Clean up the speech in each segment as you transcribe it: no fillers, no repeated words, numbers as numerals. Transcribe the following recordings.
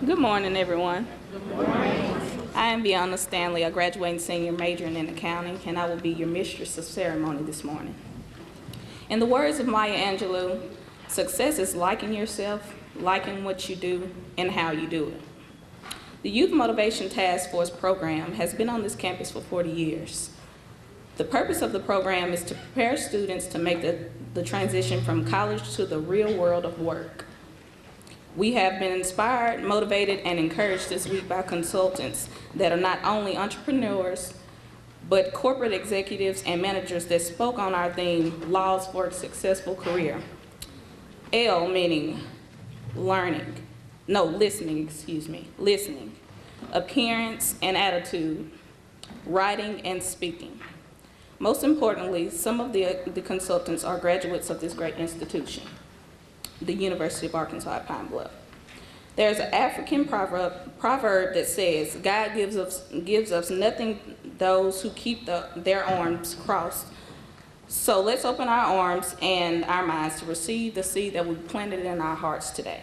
Good morning, everyone. Good morning. I am Vianna Stanley, a graduating senior majoring in accounting, and I will be your mistress of ceremony this morning. In the words of Maya Angelou, success is liking yourself, liking what you do, and how you do it. The Youth Motivation Task Force program has been on this campus for 40 years. The purpose of the program is to prepare students to make the transition from college to the real world of work. We have been inspired, motivated, and encouraged this week by consultants that are not only entrepreneurs, but corporate executives and managers that spoke on our theme, Laws for a Successful Career. L meaning listening, appearance and attitude, writing and speaking. Most importantly, some of the consultants are graduates of this great institution, the University of Arkansas at Pine Bluff. There's an African proverb that says, God gives us nothing those who keep their arms crossed. So let's open our arms and our minds to receive the seed that we planted in our hearts today.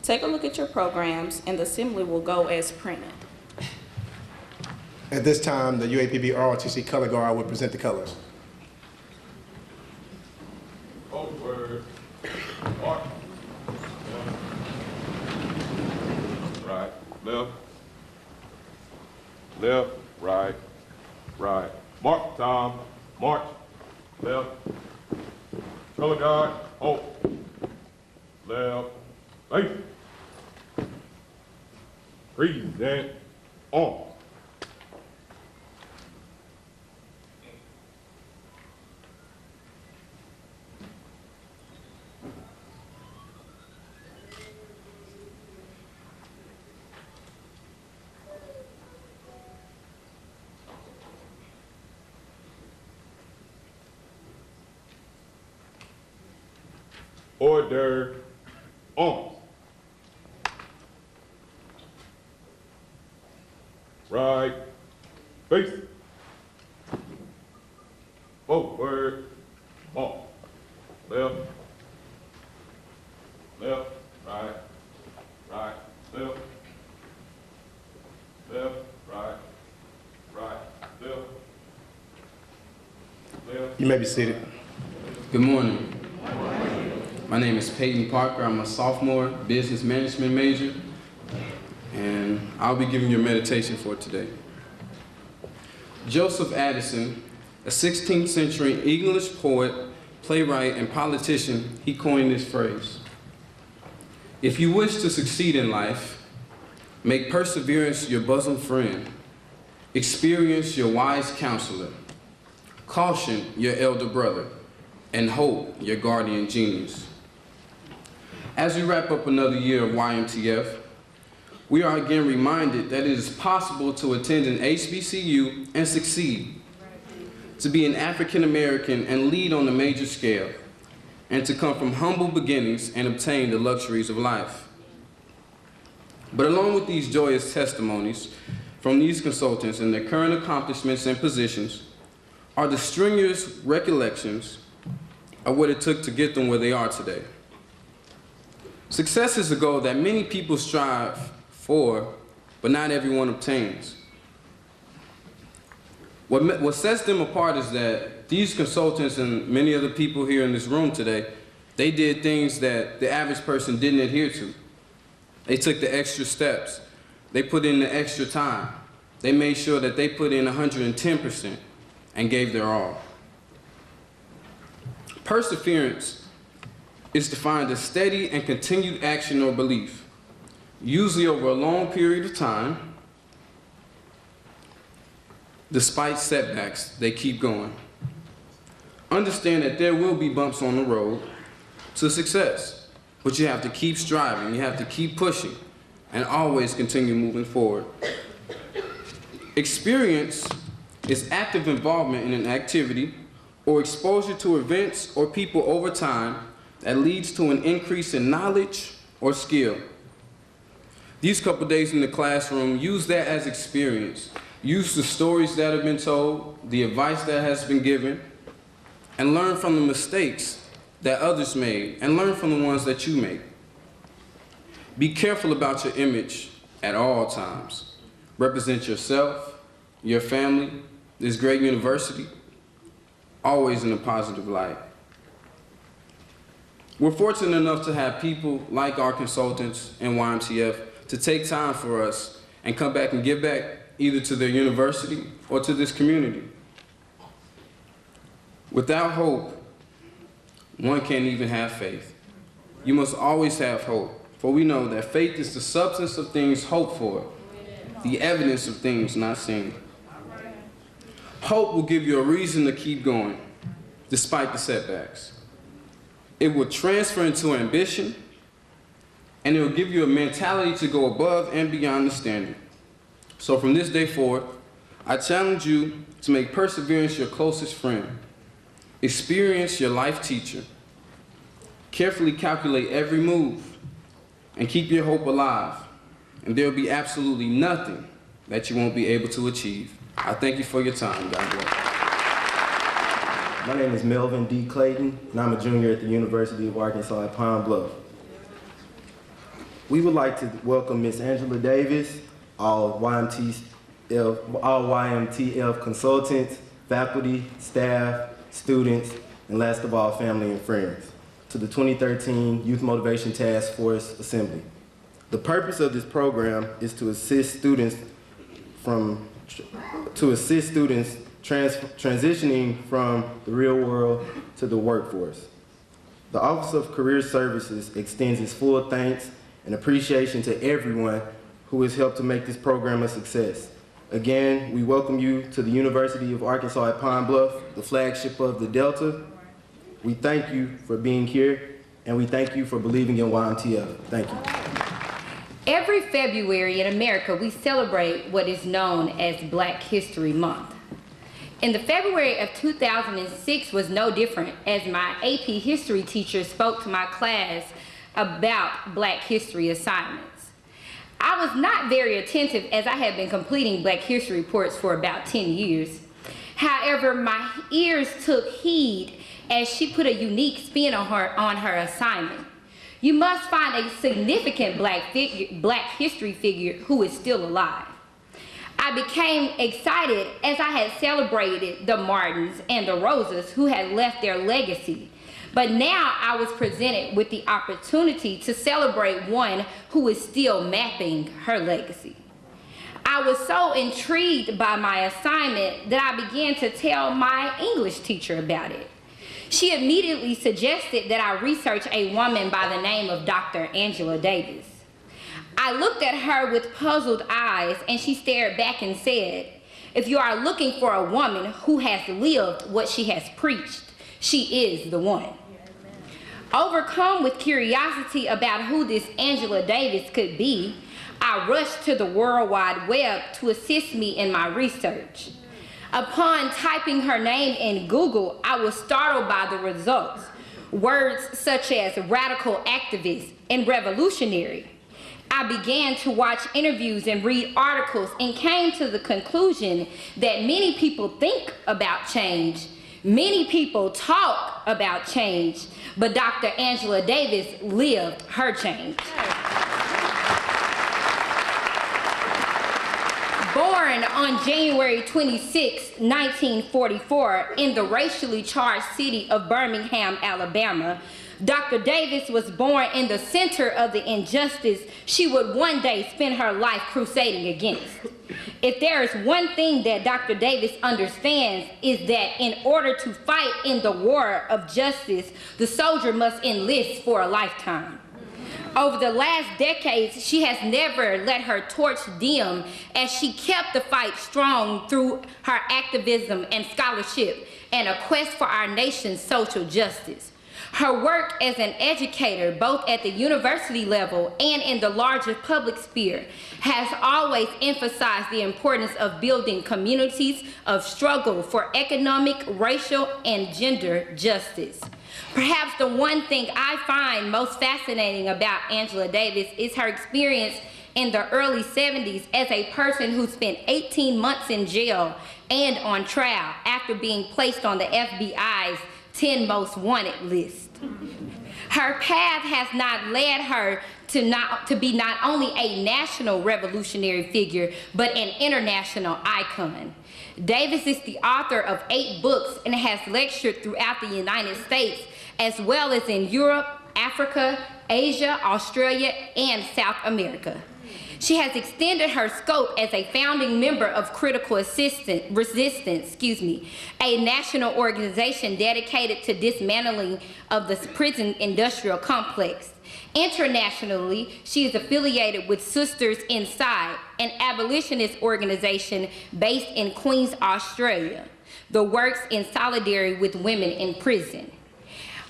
Take a look at your programs, and the assembly will go as printed. At this time, the UAPB ROTC Color Guard will present the colors. Over. Mark. Right, left, left, right, right. Mark, Tom, march, left. Color guard, hold. Left, face. Present, on. Order, on. Right, face. Forward, on. Left, left, right, right, left, left, right, right, left, left. You may be seated. Good morning. My name is Peyton Parker. I'm a sophomore business management major, and I'll be giving you a meditation for today. Joseph Addison, a 16th century English poet, playwright, and politician, he coined this phrase: if you wish to succeed in life, make perseverance your bosom friend, experience your wise counselor, caution your elder brother, and hope your guardian genius. As we wrap up another year of YMTF, we are again reminded that it is possible to attend an HBCU and succeed, to be an African American and lead on a major scale, and to come from humble beginnings and obtain the luxuries of life. But along with these joyous testimonies from these consultants and their current accomplishments and positions are the strenuous recollections of what it took to get them where they are today. Success is a goal that many people strive for, but not everyone obtains. What sets them apart is that these consultants and many other people here in this room today, they did things that the average person didn't adhere to. They took the extra steps. They put in the extra time. They made sure that they put in 110% and gave their all. Perseverance is defined as steady and continued action or belief, usually over a long period of time. Despite setbacks, they keep going. Understand that there will be bumps on the road to success, but you have to keep striving, you have to keep pushing, and always continue moving forward. Experience is active involvement in an activity or exposure to events or people over time that leads to an increase in knowledge or skill. These couple days in the classroom, use that as experience. Use the stories that have been told, the advice that has been given, and learn from the mistakes that others made, and learn from the ones that you make. Be careful about your image at all times. Represent yourself, your family, this great university, always in a positive light. We're fortunate enough to have people like our consultants and YMTF to take time for us and come back and give back either to their university or to this community. Without hope, one can't even have faith. You must always have hope, for we know that faith is the substance of things hoped for, the evidence of things not seen. Hope will give you a reason to keep going, despite the setbacks. It will transfer into ambition, and it will give you a mentality to go above and beyond the standard. So from this day forward, I challenge you to make perseverance your closest friend, experience your life teacher, carefully calculate every move, and keep your hope alive, and there will be absolutely nothing that you won't be able to achieve. I thank you for your time. God bless. My name is Melvin D. Clayton, and I'm a junior at the University of Arkansas at Pine Bluff. We would like to welcome Ms. Angela Davis, all YMTF consultants, faculty, staff, students, and last of all, family and friends, to the 2013 Youth Motivation Task Force Assembly. The purpose of this program is to assist students transitioning from the real world to the workforce. The Office of Career Services extends its full thanks and appreciation to everyone who has helped to make this program a success. Again, we welcome you to the University of Arkansas at Pine Bluff, the flagship of the Delta. We thank you for being here, and we thank you for believing in YMTF. Thank you. Every February in America, we celebrate what is known as Black History Month. In the February of 2006 was no different, as my AP history teacher spoke to my class about Black history assignments. I was not very attentive, as I had been completing Black history reports for about 10 years. However, my ears took heed as she put a unique spin on her assignment. You must find a significant Black history figure who is still alive. I became excited as I had celebrated the Martins and the Rosas who had left their legacy. But now I was presented with the opportunity to celebrate one who is still mapping her legacy. I was so intrigued by my assignment that I began to tell my English teacher about it. She immediately suggested that I research a woman by the name of Dr. Angela Davis. I looked at her with puzzled eyes, and she stared back and said, "If you are looking for a woman who has lived what she has preached, she is the one." Overcome with curiosity about who this Angela Davis could be, I rushed to the World Wide Web to assist me in my research. Upon typing her name in Google, I was startled by the results. Words such as radical activist and revolutionary. I began to watch interviews and read articles and came to the conclusion that many people think about change. Many people talk about change, but Dr. Angela Davis lived her change. Born on January 26, 1944, in the racially charged city of Birmingham, Alabama, Dr. Davis was born in the center of the injustice she would one day spend her life crusading against. If there is one thing that Dr. Davis understands, is that in order to fight in the war of justice, the soldier must enlist for a lifetime. Over the last decades, she has never let her torch dim, as she kept the fight strong through her activism and scholarship and a quest for our nation's social justice. Her work as an educator, both at the university level and in the larger public sphere, has always emphasized the importance of building communities of struggle for economic, racial, and gender justice. Perhaps the one thing I find most fascinating about Angela Davis is her experience in the early 70s as a person who spent 18 months in jail and on trial after being placed on the FBI's 10 Most Wanted list. Her path has not led her to be not only a national revolutionary figure, but an international icon. Davis is the author of 8 books and has lectured throughout the United States, as well as in Europe, Africa, Asia, Australia, and South America. She has extended her scope as a founding member of Critical Resistance, a national organization dedicated to dismantling of the prison industrial complex. Internationally, she is affiliated with Sisters Inside, an abolitionist organization based in Queens, Australia, that works in solidarity with women in prison.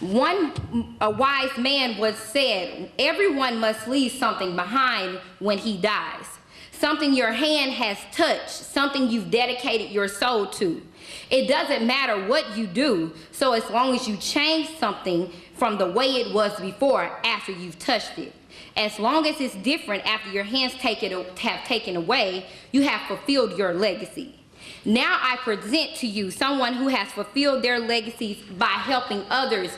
A wise man once said, everyone must leave something behind when he dies. Something your hand has touched, something you've dedicated your soul to. It doesn't matter what you do, so as long as you change something from the way it was before after you've touched it. As long as it's different after your hands have taken away, you have fulfilled your legacy. Now I present to you someone who has fulfilled their legacies by helping others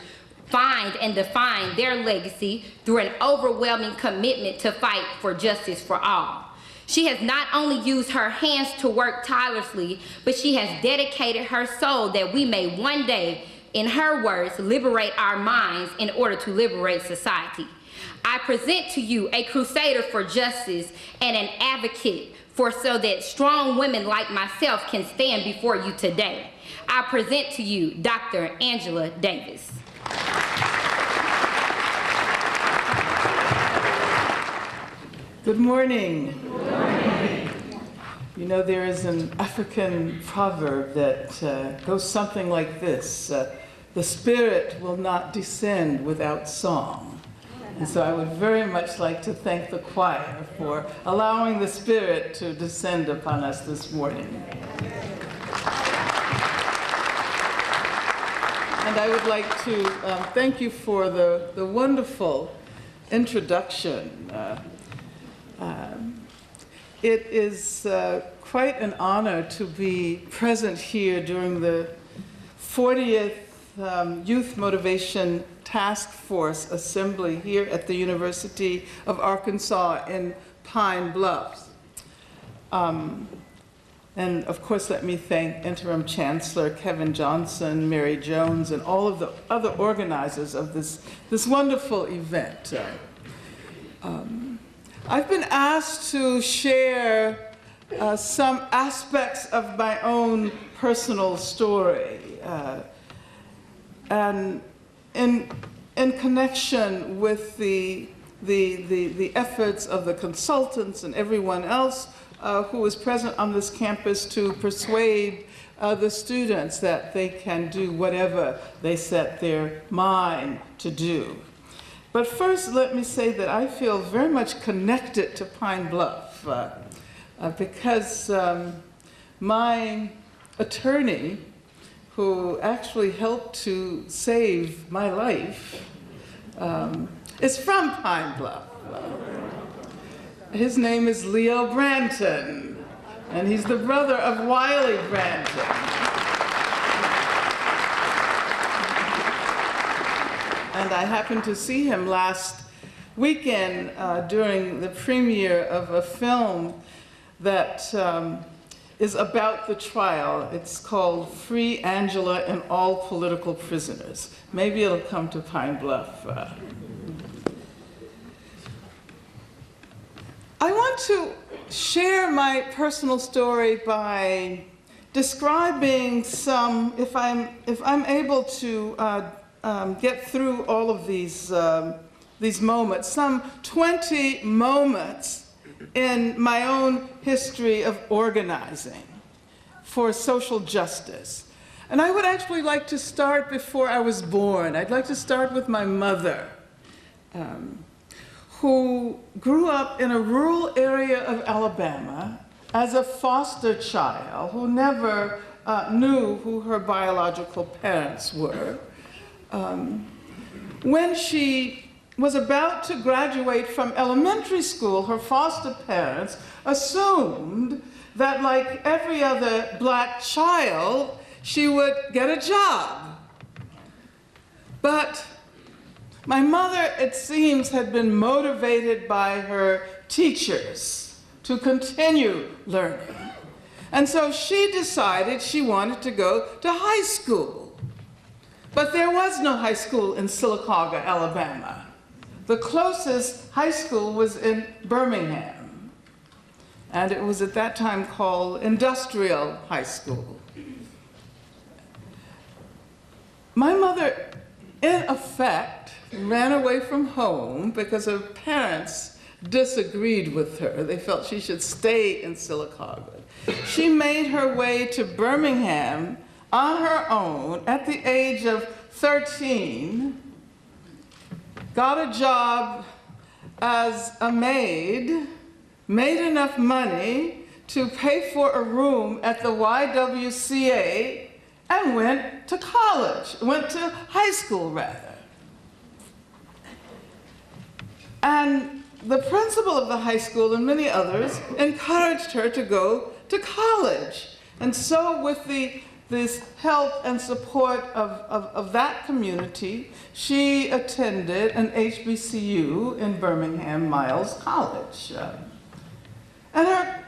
find and define their legacy through an overwhelming commitment to fight for justice for all. She has not only used her hands to work tirelessly, but she has dedicated her soul that we may one day, in her words, liberate our minds in order to liberate society. I present to you a crusader for justice and an advocate so that strong women like myself can stand before you today. I present to you Dr. Angela Davis. Good morning. Good morning. You know, there is an African proverb that goes something like this: the spirit will not descend without song. And so I would very much like to thank the choir for allowing the Spirit to descend upon us this morning. And I would like to thank you for the wonderful introduction. It is quite an honor to be present here during the 40th Youth Motivation Task Force Assembly here at the University of Arkansas in Pine Bluff. And of course, let me thank Interim Chancellor Kevin Johnson, Mary Jones, and all of the other organizers of this wonderful event. I've been asked to share some aspects of my own personal story. And in connection with the efforts of the consultants and everyone else who is present on this campus to persuade the students that they can do whatever they set their mind to do. But first, let me say that I feel very much connected to Pine Bluff because my attorney, who actually helped to save my life, is from Pine Bluff. His name is Leo Branton, and he's the brother of Wiley Branton. And I happened to see him last weekend during the premiere of a film that is about the trial. It's called Free Angela and All Political Prisoners. Maybe it'll come to Pine Bluff. I want to share my personal story by describing some, if I'm able to get through all of these moments, some 20 moments in my own history of organizing for social justice. And I would actually like to start before I was born. I'd like to start with my mother, who grew up in a rural area of Alabama as a foster child who never knew who her biological parents were. When she was about to graduate from elementary school, her foster parents assumed that, like every other black child, she would get a job. But My mother, it seems, had been motivated by her teachers to continue learning. And so she decided she wanted to go to high school. But there was no high school in Sylacauga, Alabama. The closest high school was in Birmingham. And it was at that time called Industrial High School. My mother, in effect, ran away from home because her parents disagreed with her. They felt she should stay in Sylacauga. She made her way to Birmingham on her own at the age of 13, got a job as a maid, made enough money to pay for a room at the YWCA, and went to college, went to high school rather. And the principal of the high school and many others encouraged her to go to college. And so with this help and support of that community, she attended an HBCU in Birmingham, Miles College. And her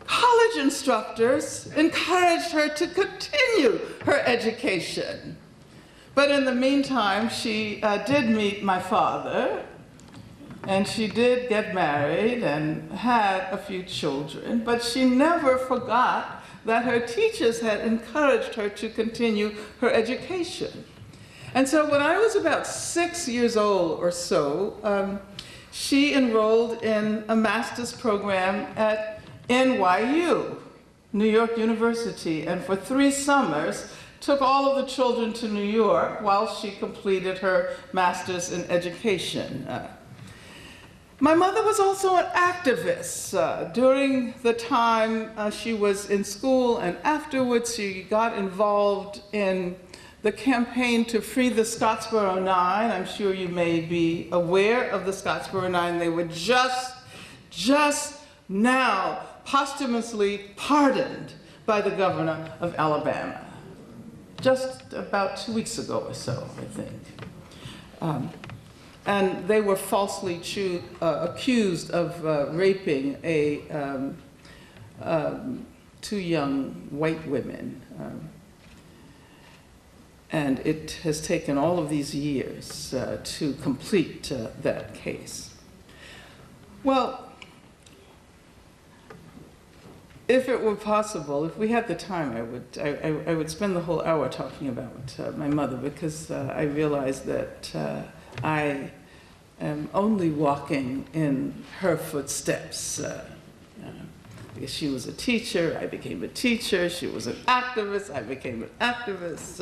college instructors encouraged her to continue her education. But in the meantime, she did meet my father, and she did get married and had a few children, but she never forgot that her teachers had encouraged her to continue her education. And so when I was about 6 years old or so, she enrolled in a master's program at NYU, New York University, and for 3 summers took all of the children to New York while she completed her master's in education. My mother was also an activist. During the time she was in school and afterwards, she got involved in the campaign to free the Scottsboro Nine. I'm sure you may be aware of the Scottsboro Nine. They were just now posthumously pardoned by the governor of Alabama. Just about 2 weeks ago or so, I think. And they were falsely accused of raping 2 young white women. And it has taken all of these years to complete that case. Well, if it were possible, if we had the time, I would spend the whole hour talking about my mother, because I realize that I am only walking in her footsteps. Because she was a teacher, I became a teacher. She was an activist, I became an activist.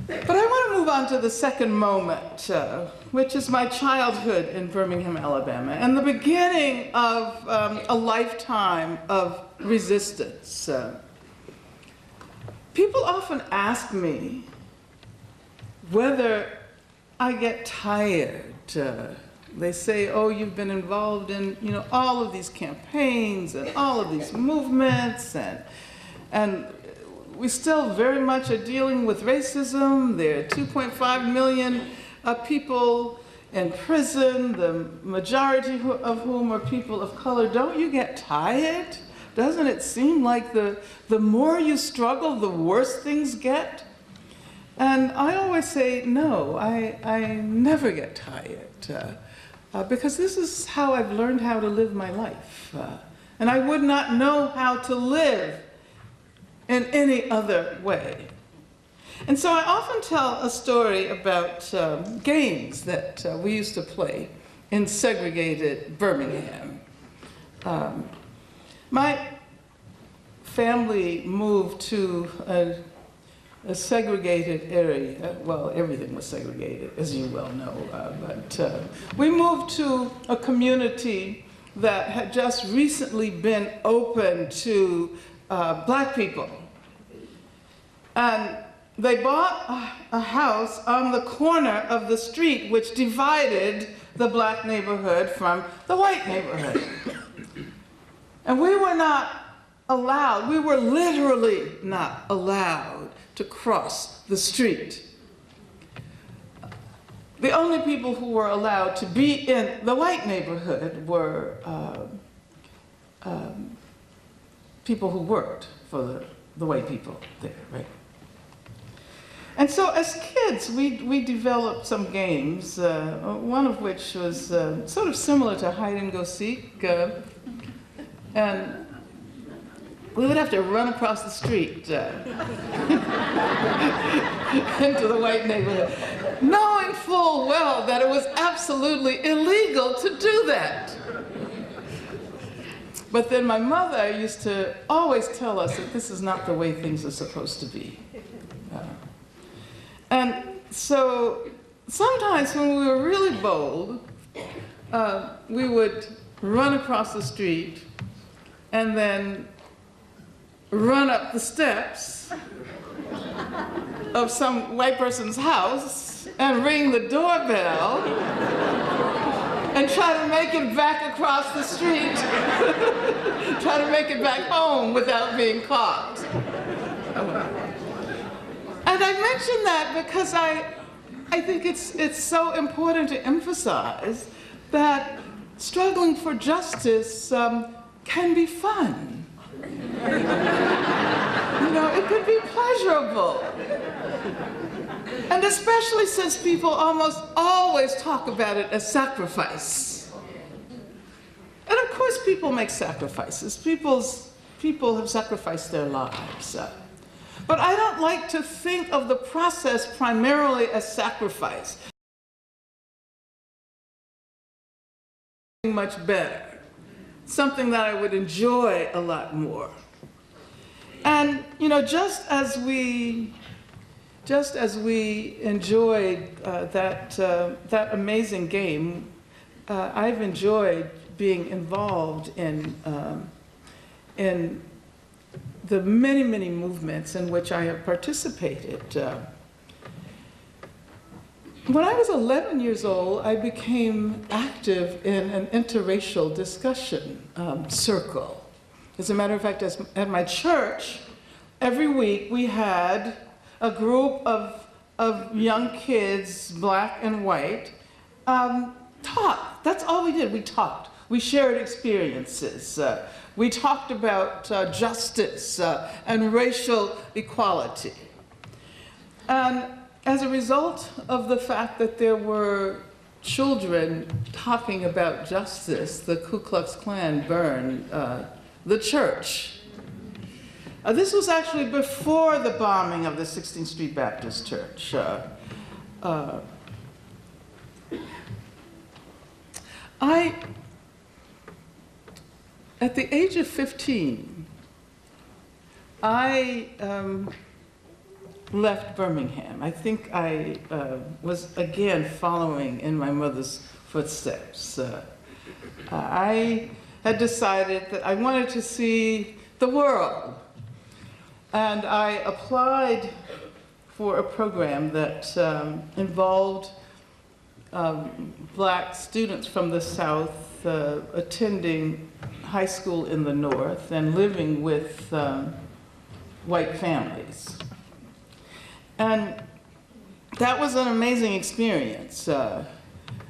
But I want to move on to the second moment, which is my childhood in Birmingham, Alabama, and the beginning of a lifetime of resistance. People often ask me whether I get tired. They say, oh, you've been involved in, all of these campaigns and all of these movements, and we still very much are dealing with racism. There are 2.5 million people in prison, the majority of whom are people of color. Don't you get tired? Doesn't it seem like the more you struggle, the worse things get? And I always say, no, I never get tired, because this is how I've learned how to live my life. And I would not know how to live in any other way. And so I often tell a story about games that we used to play in segregated Birmingham. My family moved to a segregated area. Well, everything was segregated, as you well know, but we moved to a community that had just recently been open to black people. And they bought a house on the corner of the street which divided the black neighborhood from the white neighborhood. And we were not allowed, we were literally not allowed to cross the street. the only people who were allowed to be in the white neighborhood were people who worked for the white people there, right? And so as kids, we developed some games, one of which was sort of similar to hide and go seek. And we would have to run across the street into the white neighborhood, knowing full well that it was absolutely illegal to do that. But then my mother used to always tell us that this is not the way things are supposed to be. And so sometimes when we were really bold, we would run across the street and then run up the steps of some white person's house and ring the doorbell and try to make it back across the street, try to make it back home without being caught. And I mention that because I think it's so important to emphasize that struggling for justice can be fun. You know, it can be pleasurable. And especially since people almost always talk about it as sacrifice. And of course people make sacrifices. People have sacrificed their lives. But I don't like to think of the process primarily as sacrifice. Much better. Something that I would enjoy a lot more. And you know, just as we enjoyed that amazing game, I've enjoyed being involved in the many, many movements in which I have participated. When I was 11 years old, I became active in an interracial discussion circle. As a matter of fact, at my church, every week we had a group of young kids, black and white, talk. That's all we did. We talked. We shared experiences. We talked about justice and racial equality. And as a result of the fact that there were children talking about justice, the Ku Klux Klan burned the church. This was actually before the bombing of the 16th Street Baptist Church. At the age of 15, I left Birmingham. I think I was again following in my mother's footsteps. I had decided that I wanted to see the world. And I applied for a program that involved black students from the South attending high school in the North and living with white families. And that was an amazing experience. I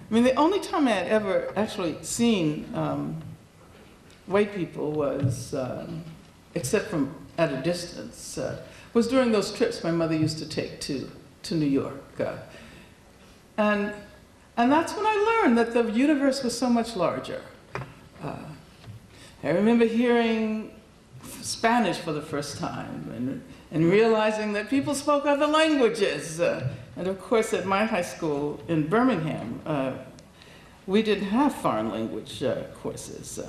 mean, the only time I had ever actually seen white people was, except from at a distance, was during those trips my mother used to take to New York. And that's when I learned that the universe was so much larger. I remember hearing Spanish for the first time and realizing that people spoke other languages. And of course, at my high school in Birmingham, we didn't have foreign language courses.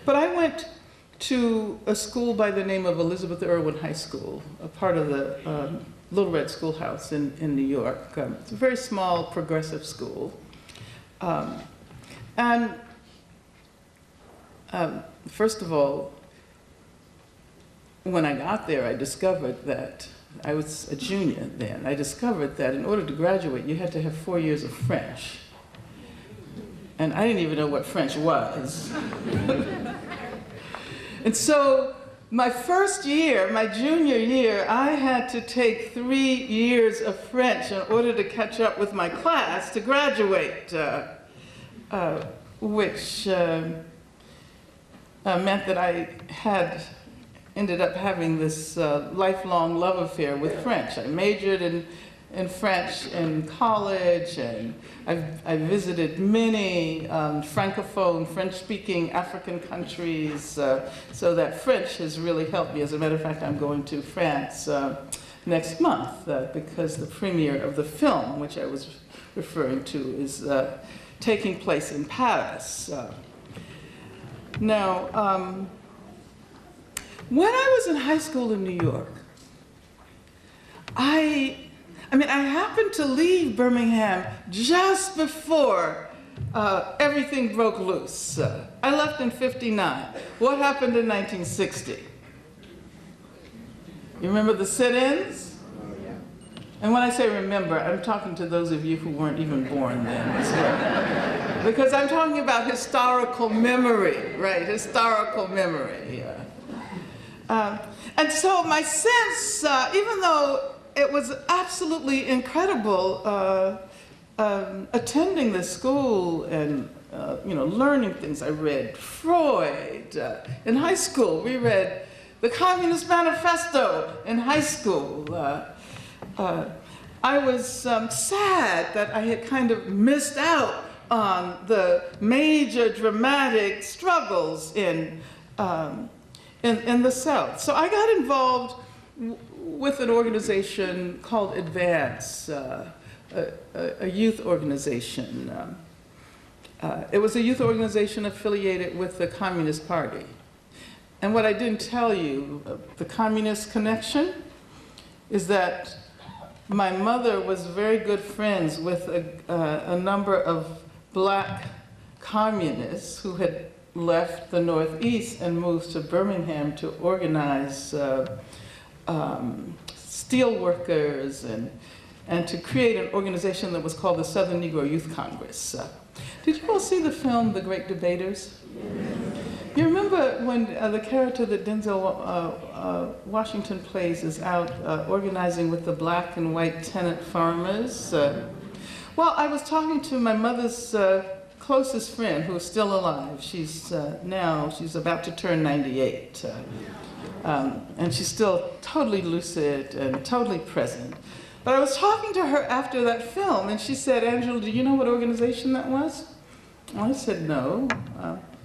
But I went to a school by the name of Elizabeth Irwin High School, a part of the Little Red Schoolhouse in New York. It's a very small, progressive school. First of all, when I got there, I discovered that, I was a junior then, I discovered that in order to graduate, you had to have 4 years of French. And I didn't even know what French was. And so my first year, my junior year, I had to take 3 years of French in order to catch up with my class to graduate, which meant that I ended up having this lifelong love affair with French. I majored in French in college, and I visited many Francophone, French-speaking African countries, so that French has really helped me. As a matter of fact, I'm going to France next month because the premiere of the film, which I was referring to, is taking place in Paris. Now, when I was in high school in New York, I happened to leave Birmingham just before everything broke loose. I left in '59. What happened in 1960? You remember the sit-ins? And when I say remember, I'm talking to those of you who weren't even born then as well. Because I'm talking about historical memory, right? Historical memory. And so my sense, even though it was absolutely incredible attending the school and learning things. I read Freud. In high school, we read the Communist Manifesto in high school. I was sad that I had kind of missed out on the major dramatic struggles in the South. So I got involved with an organization called Advance, a youth organization. It was a youth organization affiliated with the Communist Party. And what I didn't tell you, the communist connection, is that my mother was very good friends with a number of black communists who had left the Northeast and moved to Birmingham to organize steel workers and to create an organization that was called the Southern Negro Youth Congress. Did you all see the film, The Great Debaters? You remember when the character that Denzel Washington plays is out organizing with the black and white tenant farmers? Well, I was talking to my mother's closest friend who is still alive. She's about to turn 98. And she's still totally lucid and totally present. But I was talking to her after that film, and she said, "Angela, do you know what organization that was?" I said, "No."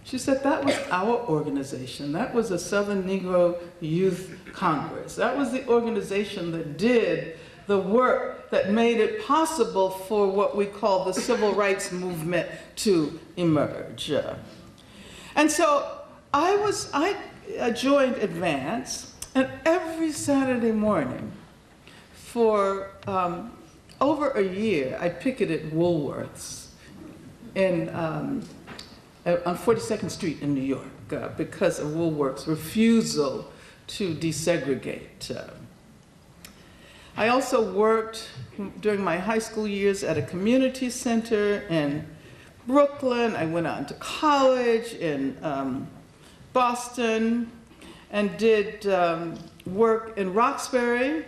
She said, "That was our organization. That was the Southern Negro Youth Congress. That was the organization that did the work that made it possible for what we call the civil rights movement to emerge." And so I joined Advance, and every Saturday morning for over a year, I picketed Woolworths on 42nd Street in New York because of Woolworths' refusal to desegregate. I also worked during my high school years at a community center in Brooklyn. I went on to college in Boston and did work in Roxbury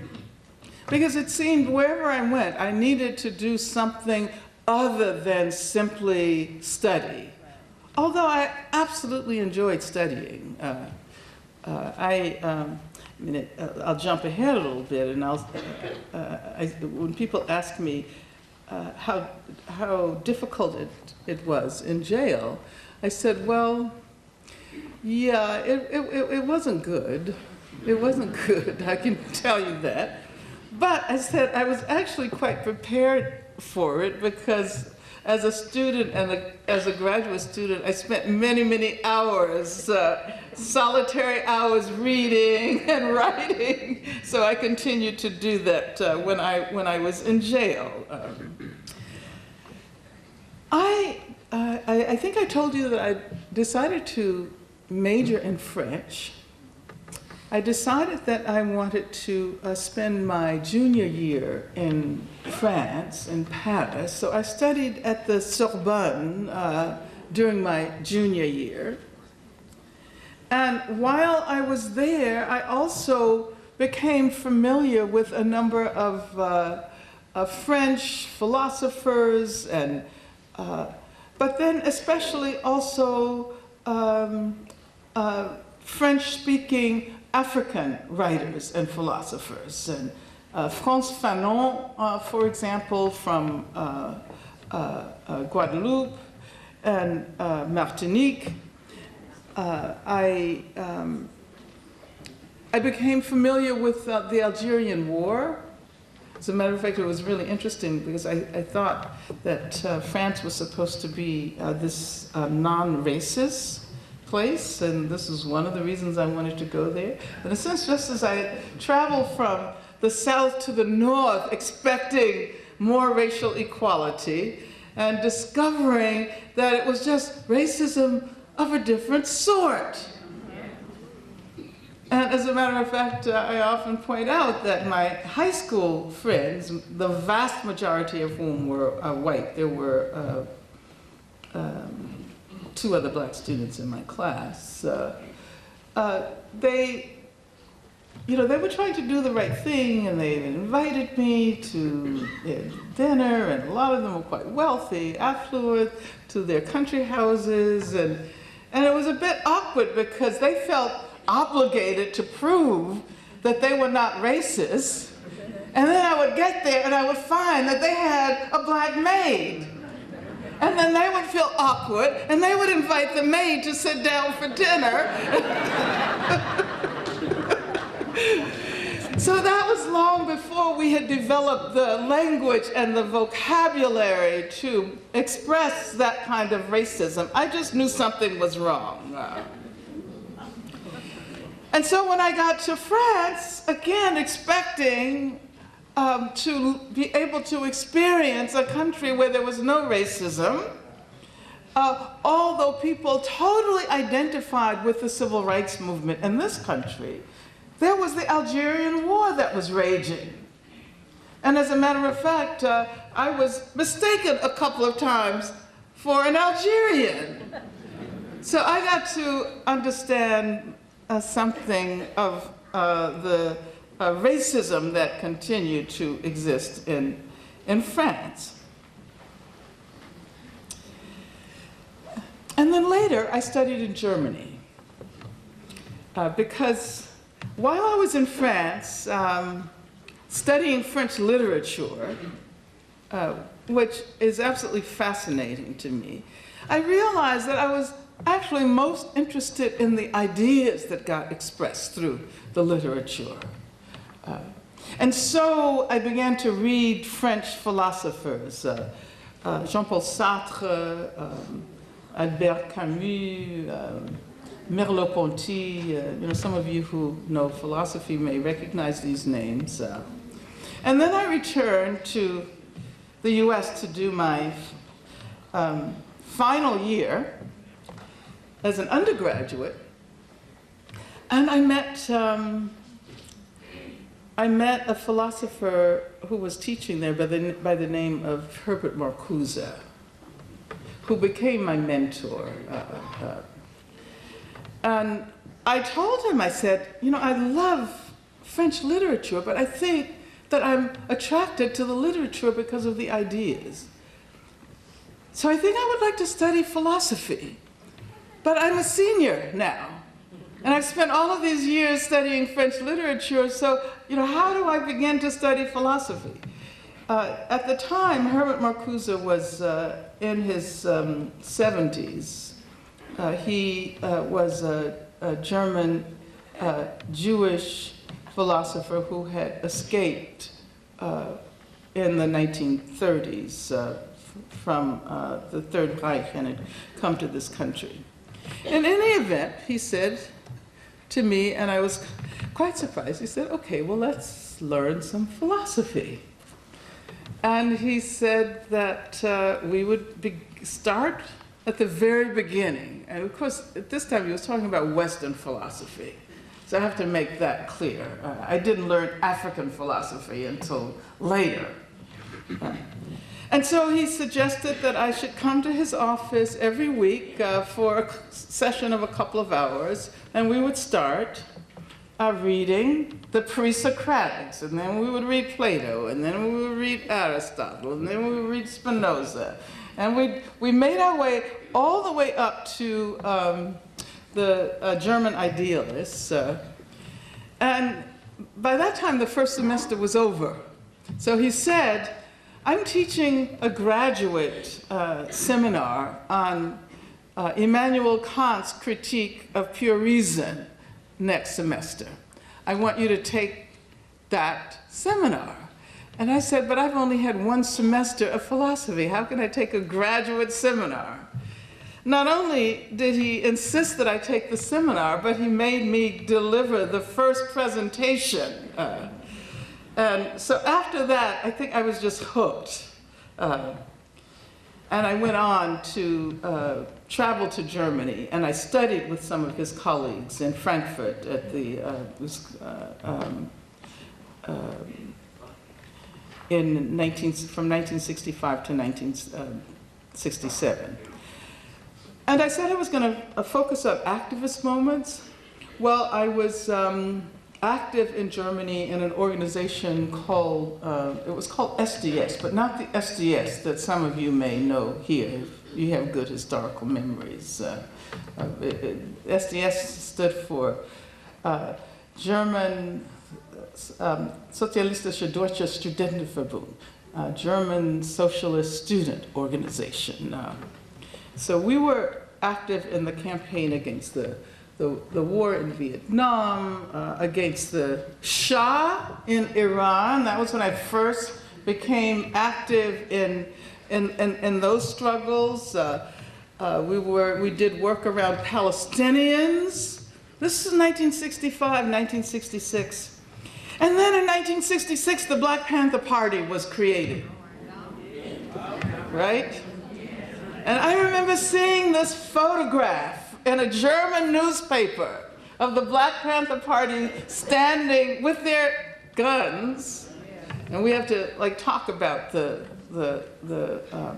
because it seemed wherever I went, I needed to do something other than simply study. Although I absolutely enjoyed studying. I'll jump ahead a little bit, and when people ask me how difficult it was in jail, I said, well, yeah, it wasn't good. It wasn't good, I can tell you that. But I said I was actually quite prepared for it because as a student and as a graduate student, I spent many, many hours, solitary hours reading and writing. So I continued to do that when I was in jail. I think I told you that I decided to major in French. I decided that I wanted to spend my junior year in France, in Paris. So I studied at the Sorbonne during my junior year. And while I was there, I also became familiar with a number of French philosophers, and but then especially also French-speaking African writers and philosophers. And Frantz Fanon, for example, from Guadeloupe and Martinique. I became familiar with the Algerian War. As a matter of fact, it was really interesting because I thought that France was supposed to be this non-racist place, and this is one of the reasons I wanted to go there. But in a sense, just as I traveled from the south to the north, expecting more racial equality, and discovering that it was just racism of a different sort. And as a matter of fact, I often point out that my high school friends, the vast majority of whom were white, there were 2 other black students in my class, they were trying to do the right thing, and they invited me to their dinner, and a lot of them were quite wealthy, affluent, to their country houses, and it was a bit awkward because they felt obligated to prove that they were not racist, and then I would get there and I would find that they had a black maid. And then they would feel awkward, and they would invite the maid to sit down for dinner. So that was long before we had developed the language and the vocabulary to express that kind of racism. I just knew something was wrong. And so when I got to France, again expecting to be able to experience a country where there was no racism, although people totally identified with the civil rights movement in this country, there was the Algerian War that was raging. And as a matter of fact, I was mistaken a couple of times for an Algerian. So I got to understand something of the racism that continued to exist in France. And then later, I studied in Germany because while I was in France, studying French literature, which is absolutely fascinating to me, I realized that I was actually most interested in the ideas that got expressed through the literature. And so I began to read French philosophers, Jean-Paul Sartre, Albert Camus, Merleau-Ponty. Some of you who know philosophy may recognize these names. And then I returned to the US to do my final year as an undergraduate, and I met a philosopher who was teaching there by the name of Herbert Marcuse, who became my mentor. And I told him, I said, I love French literature, but I think that I'm attracted to the literature because of the ideas. So I think I would like to study philosophy. But I'm a senior now, and I've spent all of these years studying French literature, so how do I begin to study philosophy? At the time, Herbert Marcuse was in his 70s. He was a German Jewish philosopher who had escaped in the 1930s from the Third Reich and had come to this country. In any event, he said to me, and I was quite surprised, he said, okay, well, let's learn some philosophy. And he said that we would start at the very beginning. And of course, at this time, he was talking about Western philosophy. So I have to make that clear. I didn't learn African philosophy until later. And so he suggested that I should come to his office every week for a session of a couple of hours, and we would start reading the pre-Socratics, and then we would read Plato, and then we would read Aristotle, and then we would read Spinoza. And we made our way all the way up to the German idealists. And by that time, the first semester was over. So he said, I'm teaching a graduate seminar on Immanuel Kant's critique of pure reason next semester. I want you to take that seminar. And I said, but I've only had one semester of philosophy. How can I take a graduate seminar? Not only did he insist that I take the seminar, but he made me deliver the first presentation. And so after that, I think I was just hooked. And I went on to travel to Germany, and I studied with some of his colleagues in Frankfurt at the, from 1965 to 1967. And I said I was going to focus on activist moments. Well, I was active in Germany in an organization called, it was called SDS, but not the SDS that some of you may know here. You have good historical memories. SDS stood for German Sozialistische Deutsche Studentenverbund, German Socialist Student Organization. So we were active in the campaign against the war in Vietnam, against the Shah in Iran. That was when I first became active in those struggles. We did work around Palestinians. This is 1965, 1966. And then in 1966, the Black Panther Party was created, right? And I remember seeing this photograph in a German newspaper of the Black Panther Party standing with their guns. And we have to talk about the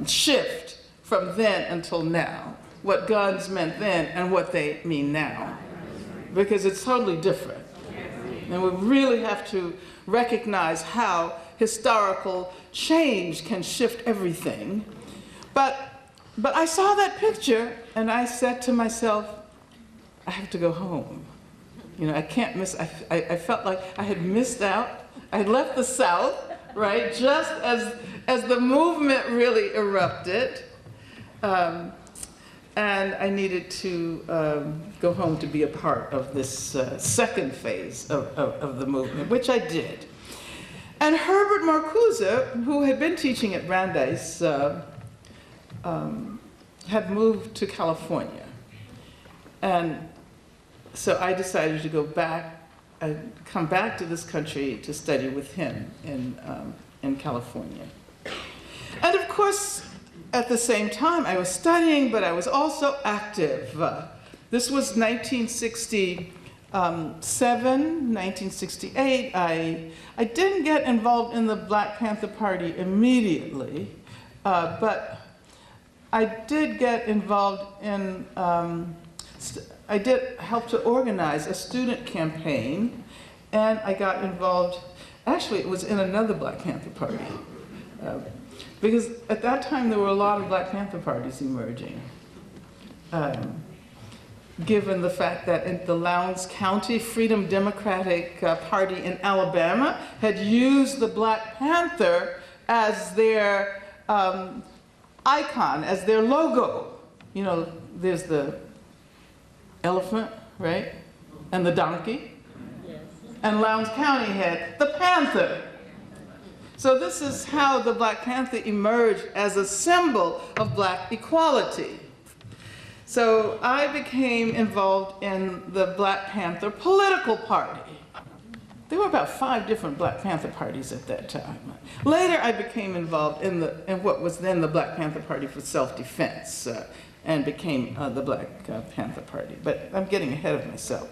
shift from then until now, what guns meant then and what they mean now, because it's totally different. And we really have to recognize how historical change can shift everything. But I saw that picture and I said to myself, I have to go home. You know, I can't miss, I felt like I had missed out. I had left the South, right, just as the movement really erupted. And I needed to go home to be a part of this second phase of the movement, which I did. And Herbert Marcuse, who had been teaching at Brandeis, had moved to California. And so I decided to go back, come back to this country to study with him in California. And of course, at the same time, I was studying, but I was also active. This was 1967, 1968. I didn't get involved in the Black Panther Party immediately, but I did get involved in, I did help to organize a student campaign, and I got involved, actually it was in another Black Panther Party. Because at that time, there were a lot of Black Panther parties emerging. Given the fact that in the Lowndes County Freedom Democratic Party in Alabama had used the Black Panther as their icon, as their logo. You know, there's the elephant, right? And the donkey. Yes. And Lowndes County had the panther. So this is how the Black Panther emerged as a symbol of Black equality. So I became involved in the Black Panther political party. There were about 5 different Black Panther parties at that time. Later I became involved in what was then the Black Panther Party for Self-Defense. and became the Black Panther Party. But I'm getting ahead of myself,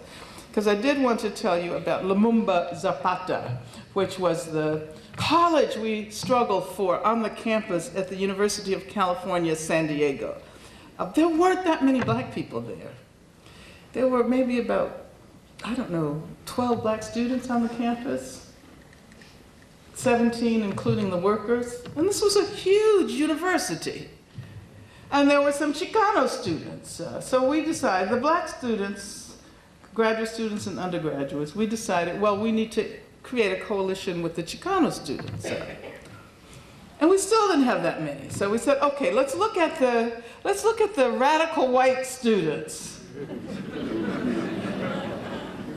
because I did want to tell you about Lumumba Zapata, which was the college we struggled for on the campus at the University of California, San Diego. There weren't that many black people there. There were maybe about, I don't know, 12 black students on the campus, 17 including the workers, and this was a huge university. And there were some Chicano students. So we decided, the black students, graduate students and undergraduates, we decided, well, we need to create a coalition with the Chicano students. And we still didn't have that many. So we said, okay, let's look at the radical white students.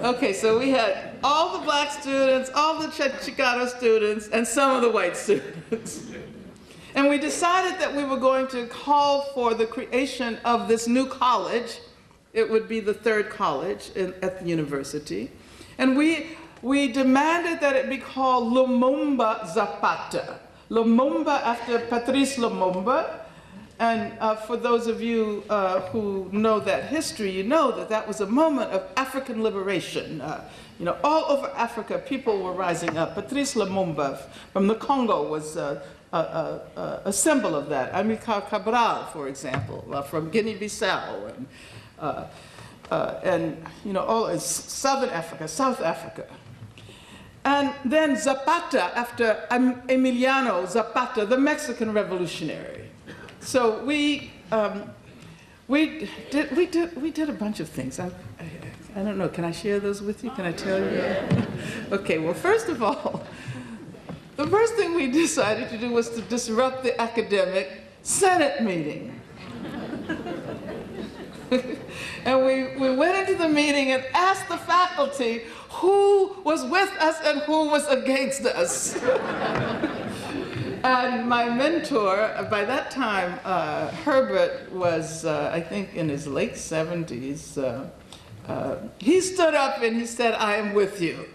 Okay, so we had all the black students, all the Chicano students, and some of the white students. And we decided that we were going to call for the creation of this new college. It would be the third college at the university. And we demanded that it be called Lumumba Zapata. Lumumba after Patrice Lumumba. And for those of you who know that history, you know that that was a moment of African liberation. You know, all over Africa, people were rising up. Patrice Lumumba from the Congo was a symbol of that. Amilcar Cabral, for example, from Guinea-Bissau, and you know, all Southern Africa, South Africa. And then Zapata after Emiliano Zapata, the Mexican revolutionary. So we did a bunch of things. I don't know, can I share those with you? Can I tell you? Okay, well, first of all, the first thing we decided to do was to disrupt the academic Senate meeting. And we went into the meeting and asked the faculty who was with us and who was against us. And my mentor, by that time, Herbert was, I think, in his late 70s. He stood up and he said, "I am with you."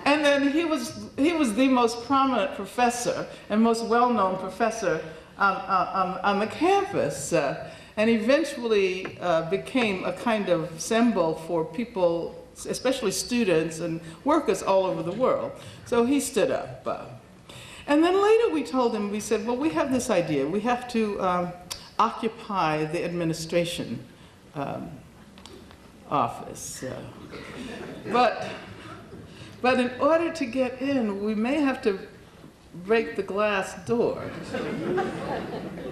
And then he was the most prominent professor and most well-known professor on the campus, and eventually became a kind of symbol for people, especially students and workers all over the world. So he stood up. And then later we told him, we said, well, we have this idea. We have to occupy the administration office. But in order to get in, we may have to break the glass door.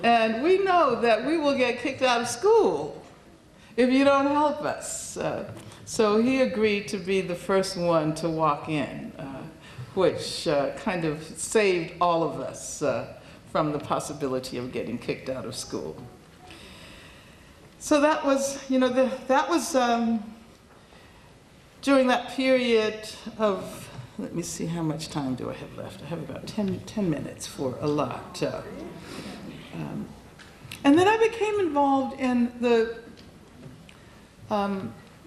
And we know that we will get kicked out of school if you don't help us. So he agreed to be the first one to walk in, which kind of saved all of us from the possibility of getting kicked out of school. So that was, you know, that was during that period of, let me see, how much time do I have left? I have about 10 minutes for a lot. And then I became involved in the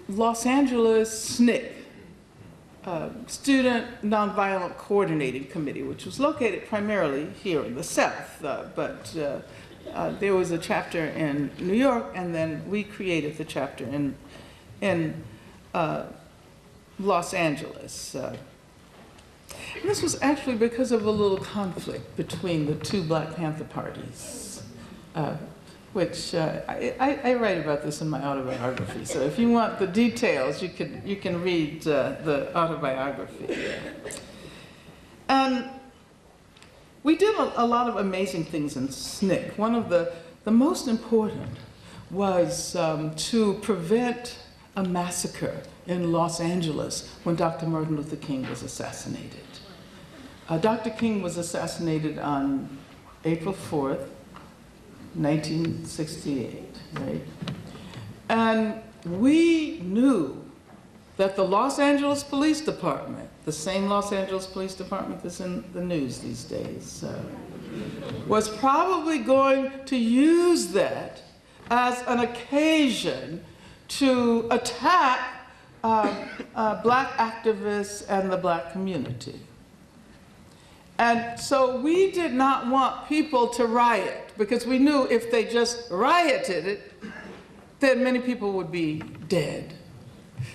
Los Angeles SNCC, Student Nonviolent Coordinating Committee, which was located primarily here in the South, but there was a chapter in New York, and then we created the chapter in Los Angeles. And this was actually because of a little conflict between the two Black Panther parties, which I write about this in my autobiography. So if you want the details, you can read the autobiography. And we did a lot of amazing things in SNCC. One of the most important was to prevent a massacre in Los Angeles when Dr. Martin Luther King was assassinated. Dr. King was assassinated on April 4th, 1968, right? And we knew that the Los Angeles Police Department, the same Los Angeles Police Department that's in the news these days, was probably going to use that as an occasion to attack Black activists and the Black community. And so we did not want people to riot because we knew if they just rioted it, then many people would be dead.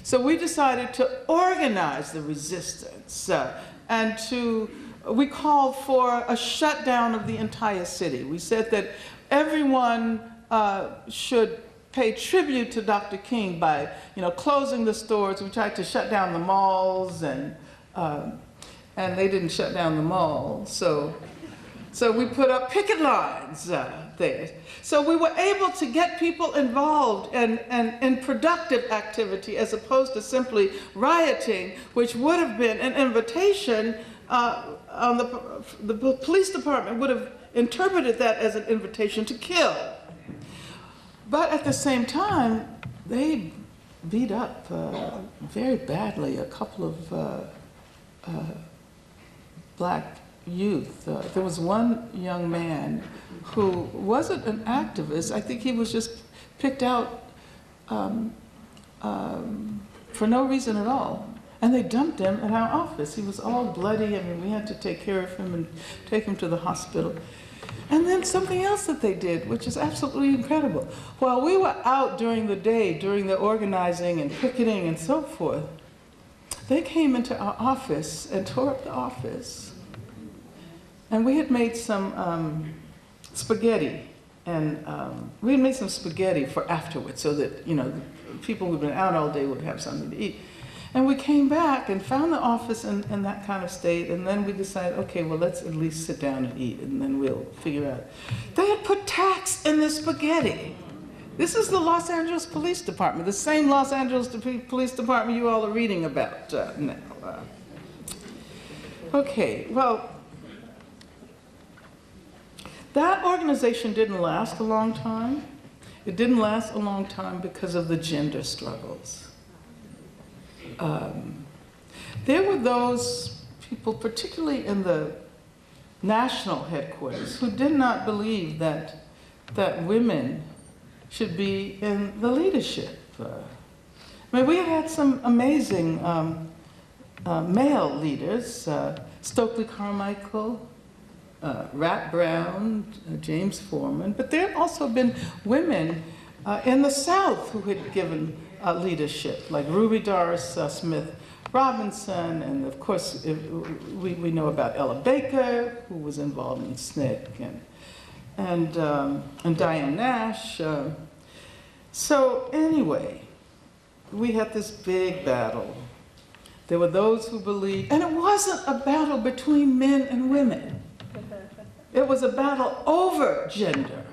So we decided to organize the resistance we called for a shutdown of the entire city. We said that everyone should pay tribute to Dr. King by, closing the stores. We tried to shut down the malls, and they didn't shut down the malls. So we put up picket lines there. So we were able to get people involved in productive activity as opposed to simply rioting, which would have been an invitation. The police department would have interpreted that as an invitation to kill. But at the same time, they beat up very badly a couple of black youth. There was one young man who wasn't an activist. I think he was just picked out for no reason at all. And they dumped him at our office. He was all bloody. I mean, we had to take care of him and take him to the hospital. And then something else that they did, which is absolutely incredible. While we were out during the day, during the organizing and picketing and so forth, they came into our office and tore up the office. And we had made some spaghetti. And we had made some spaghetti for afterwards so that, the people who'd been out all day would have something to eat. And we came back and found the office in that kind of state, and then we decided, okay, well, let's at least sit down and eat, and then we'll figure out. They had put tax in the spaghetti. This is the Los Angeles Police Department, the same Los Angeles Police Department you all are reading about now. Okay, well, that organization didn't last a long time. It didn't last a long time because of the gender struggles. There were those people, particularly in the national headquarters, who did not believe that women should be in the leadership. We had some amazing male leaders, Stokely Carmichael, Rat Brown, James Foreman, but there had also been women in the South who had given leadership, like Ruby Doris Smith Robinson, and of course we know about Ella Baker, who was involved in SNCC, and Diane Nash. So anyway, we had this big battle. There were those who believed, and it wasn't a battle between men and women. It was a battle over gender.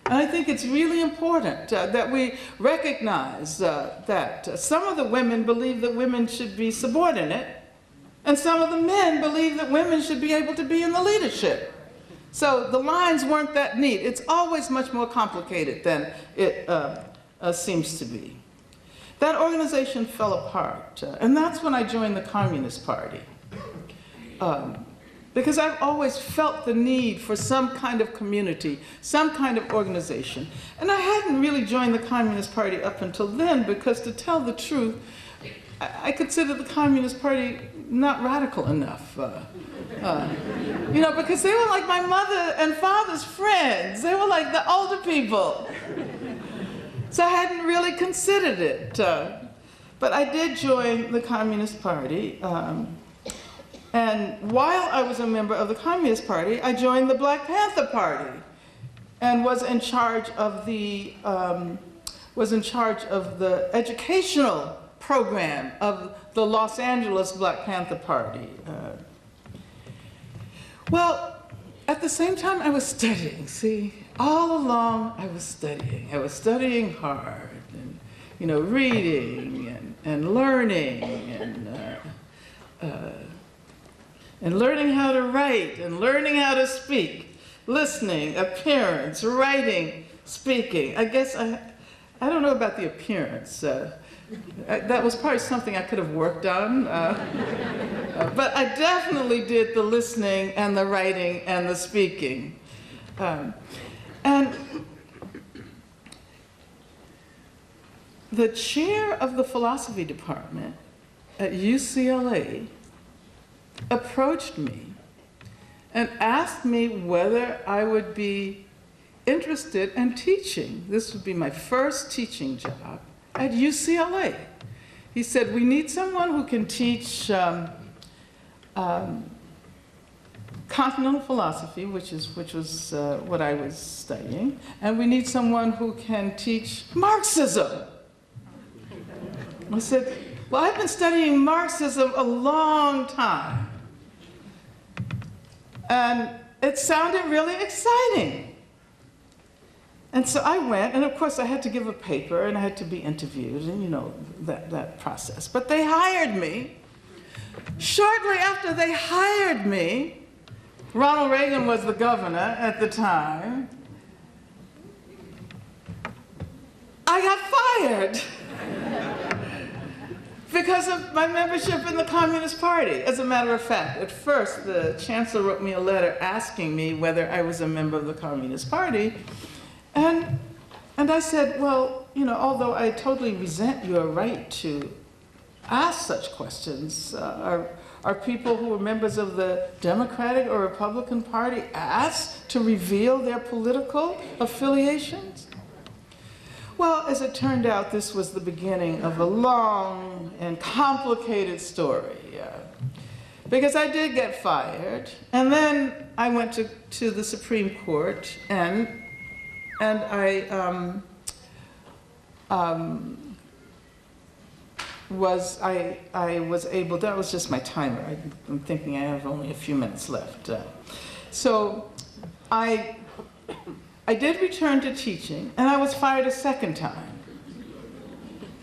And I think it's really important that we recognize that some of the women believe that women should be subordinate, and some of the men believe that women should be able to be in the leadership. So the lines weren't that neat. It's always much more complicated than it seems to be. That organization fell apart, and that's when I joined the Communist Party. Because I've always felt the need for some kind of community, some kind of organization. And I hadn't really joined the Communist Party up until then, because to tell the truth, I consider the Communist Party not radical enough. Because they were like my mother and father's friends. They were like the older people. So I hadn't really considered it. But I did join the Communist Party. And while I was a member of the Communist Party, I joined the Black Panther Party and was in charge of the educational program of the Los Angeles Black Panther Party. Well, at the same time I was studying, see, all along I was studying. I was studying hard and, reading and learning and learning how to write, and learning how to speak, listening, appearance, writing, speaking. I guess, I don't know about the appearance. That was probably something I could have worked on. But I definitely did the listening and the writing and the speaking. And the chair of the philosophy department at UCLA approached me and asked me whether I would be interested in teaching. This would be my first teaching job at UCLA. He said, we need someone who can teach continental philosophy, which was what I was studying, and we need someone who can teach Marxism. I said, well, I've been studying Marxism a long time, and it sounded really exciting. And so I went, and of course I had to give a paper, and I had to be interviewed, and you know, that process. But they hired me. Shortly after they hired me, Ronald Reagan was the governor at the time, I got fired because of my membership in the Communist Party. As a matter of fact, at first the chancellor wrote me a letter asking me whether I was a member of the Communist Party, and I said, well, you know, although I totally resent your right to ask such questions, are people who are members of the Democratic or Republican Party asked to reveal their political affiliations? Well, as it turned out, this was the beginning of a long and complicated story. Because I did get fired, and then I went to the Supreme Court, and I was able, that was just my timer. I'm thinking I have only a few minutes left. So I did return to teaching, and I was fired a second time.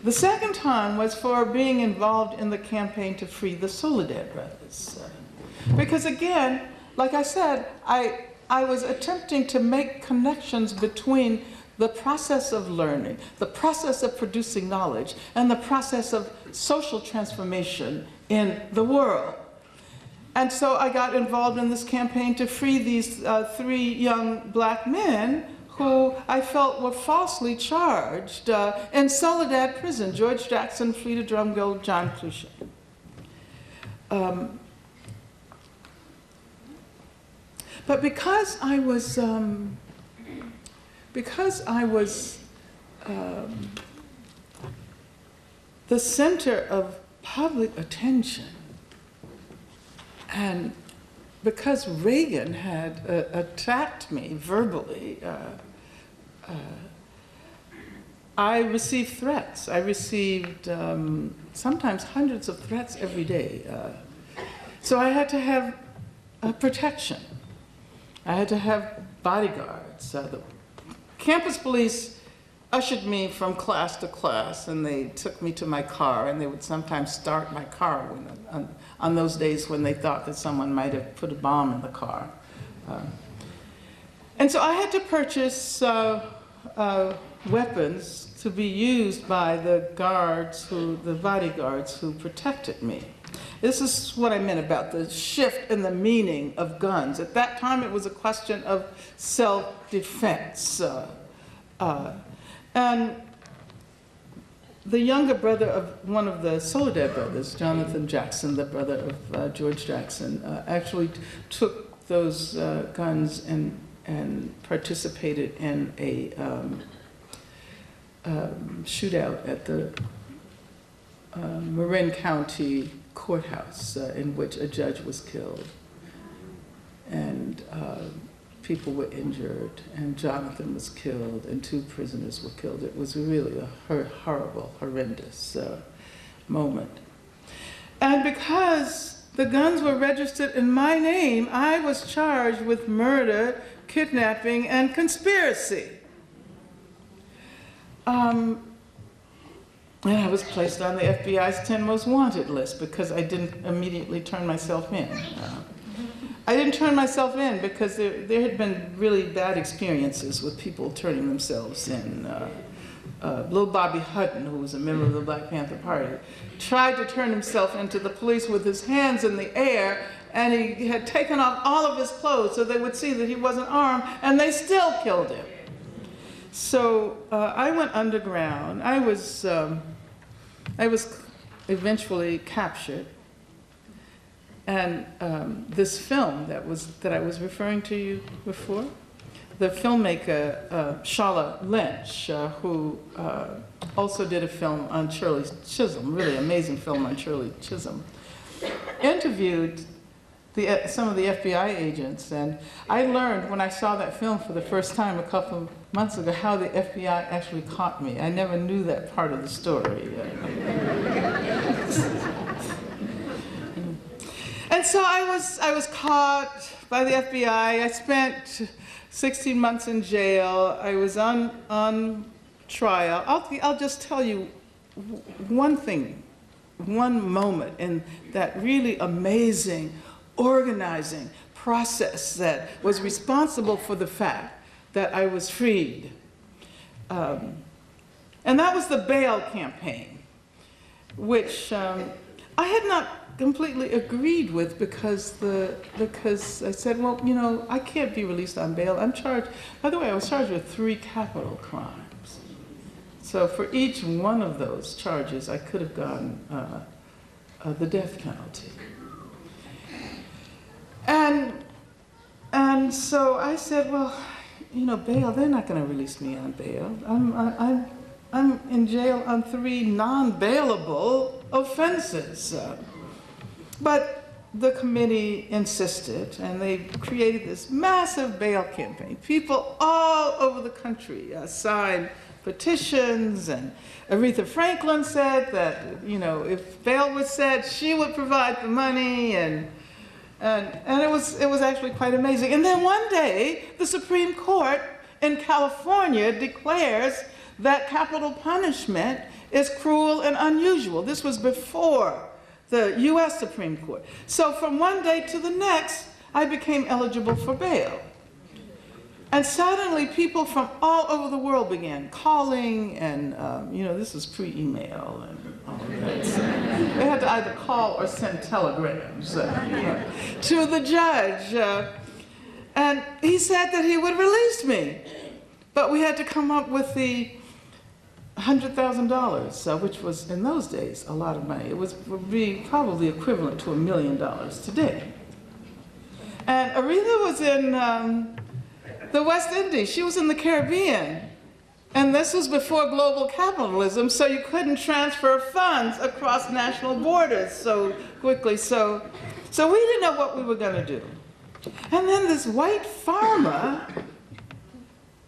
The second time was for being involved in the campaign to free the Soledad brothers. Because again, like I said, I was attempting to make connections between the process of learning, the process of producing knowledge, and the process of social transformation in the world. And so I got involved in this campaign to free these 3 young black men who I felt were falsely charged in Soledad prison, George Jackson, Fleta Drumgold, John Clouchet. But because I was the center of public attention, and because Reagan had attacked me verbally, I received threats. I received sometimes hundreds of threats every day. So I had to have protection. I had to have bodyguards. The campus police ushered me from class to class, and they took me to my car, and they would sometimes start my car on those days when they thought that someone might have put a bomb in the car. And so I had to purchase weapons to be used by the bodyguards who protected me. This is what I meant about the shift in the meaning of guns. At that time, it was a question of self-defense. And the younger brother of one of the Soledad brothers, Jonathan Jackson, the brother of George Jackson, actually took those guns and participated in a shootout at the Marin County courthouse in which a judge was killed, and people were injured, and Jonathan was killed, and 2 prisoners were killed. It was really a horrible, horrendous moment. And because the guns were registered in my name, I was charged with murder, kidnapping, and conspiracy. And I was placed on the FBI's 10 most wanted list because I didn't immediately turn myself in. I didn't turn myself in because there had been really bad experiences with people turning themselves in. Little Bobby Hutton, who was a member of the Black Panther Party, tried to turn himself into the police with his hands in the air, and he had taken off all of his clothes so they would see that he wasn't armed, and they still killed him. So I went underground. I was eventually captured, this film that I was referring to you before, the filmmaker Shala Lynch, who also did a film on Shirley Chisholm, really amazing film on Shirley Chisholm, interviewed some of the FBI agents, and I learned when I saw that film for the first time a couple of months ago how the FBI actually caught me. I never knew that part of the story. And so I was caught by the FBI. I spent 16 months in jail. I was on trial. I'll just tell you one thing, one moment in that really amazing organizing process that was responsible for the fact that I was freed. And that was the bail campaign, which I had not completely agreed with because I said, well, you know, I can't be released on bail. I'm charged, by the way, I was charged with 3 capital crimes. So for each one of those charges, I could have gotten the death penalty. And so I said, well, you know, bail, they're not going to release me on bail. I'm in jail on 3 non-bailable offenses. But the committee insisted, and they created this massive bail campaign. People all over the country signed petitions, and Aretha Franklin said that, you know, if bail was set, she would provide the money, and it was actually quite amazing. And then one day, the Supreme Court in California declares that capital punishment is cruel and unusual. This was before the US Supreme Court. So from one day to the next, I became eligible for bail. And suddenly people from all over the world began calling, and you know, this was pre-email and all that. So they had to either call or send telegrams to the judge. And he said that he would release me. But we had to come up with the $100,000, which was in those days a lot of money. It would be probably equivalent to $1 million today. And Aretha was in the West Indies. She was in the Caribbean. And this was before global capitalism, so you couldn't transfer funds across national borders so quickly. So we didn't know what we were going to do. And then this white farmer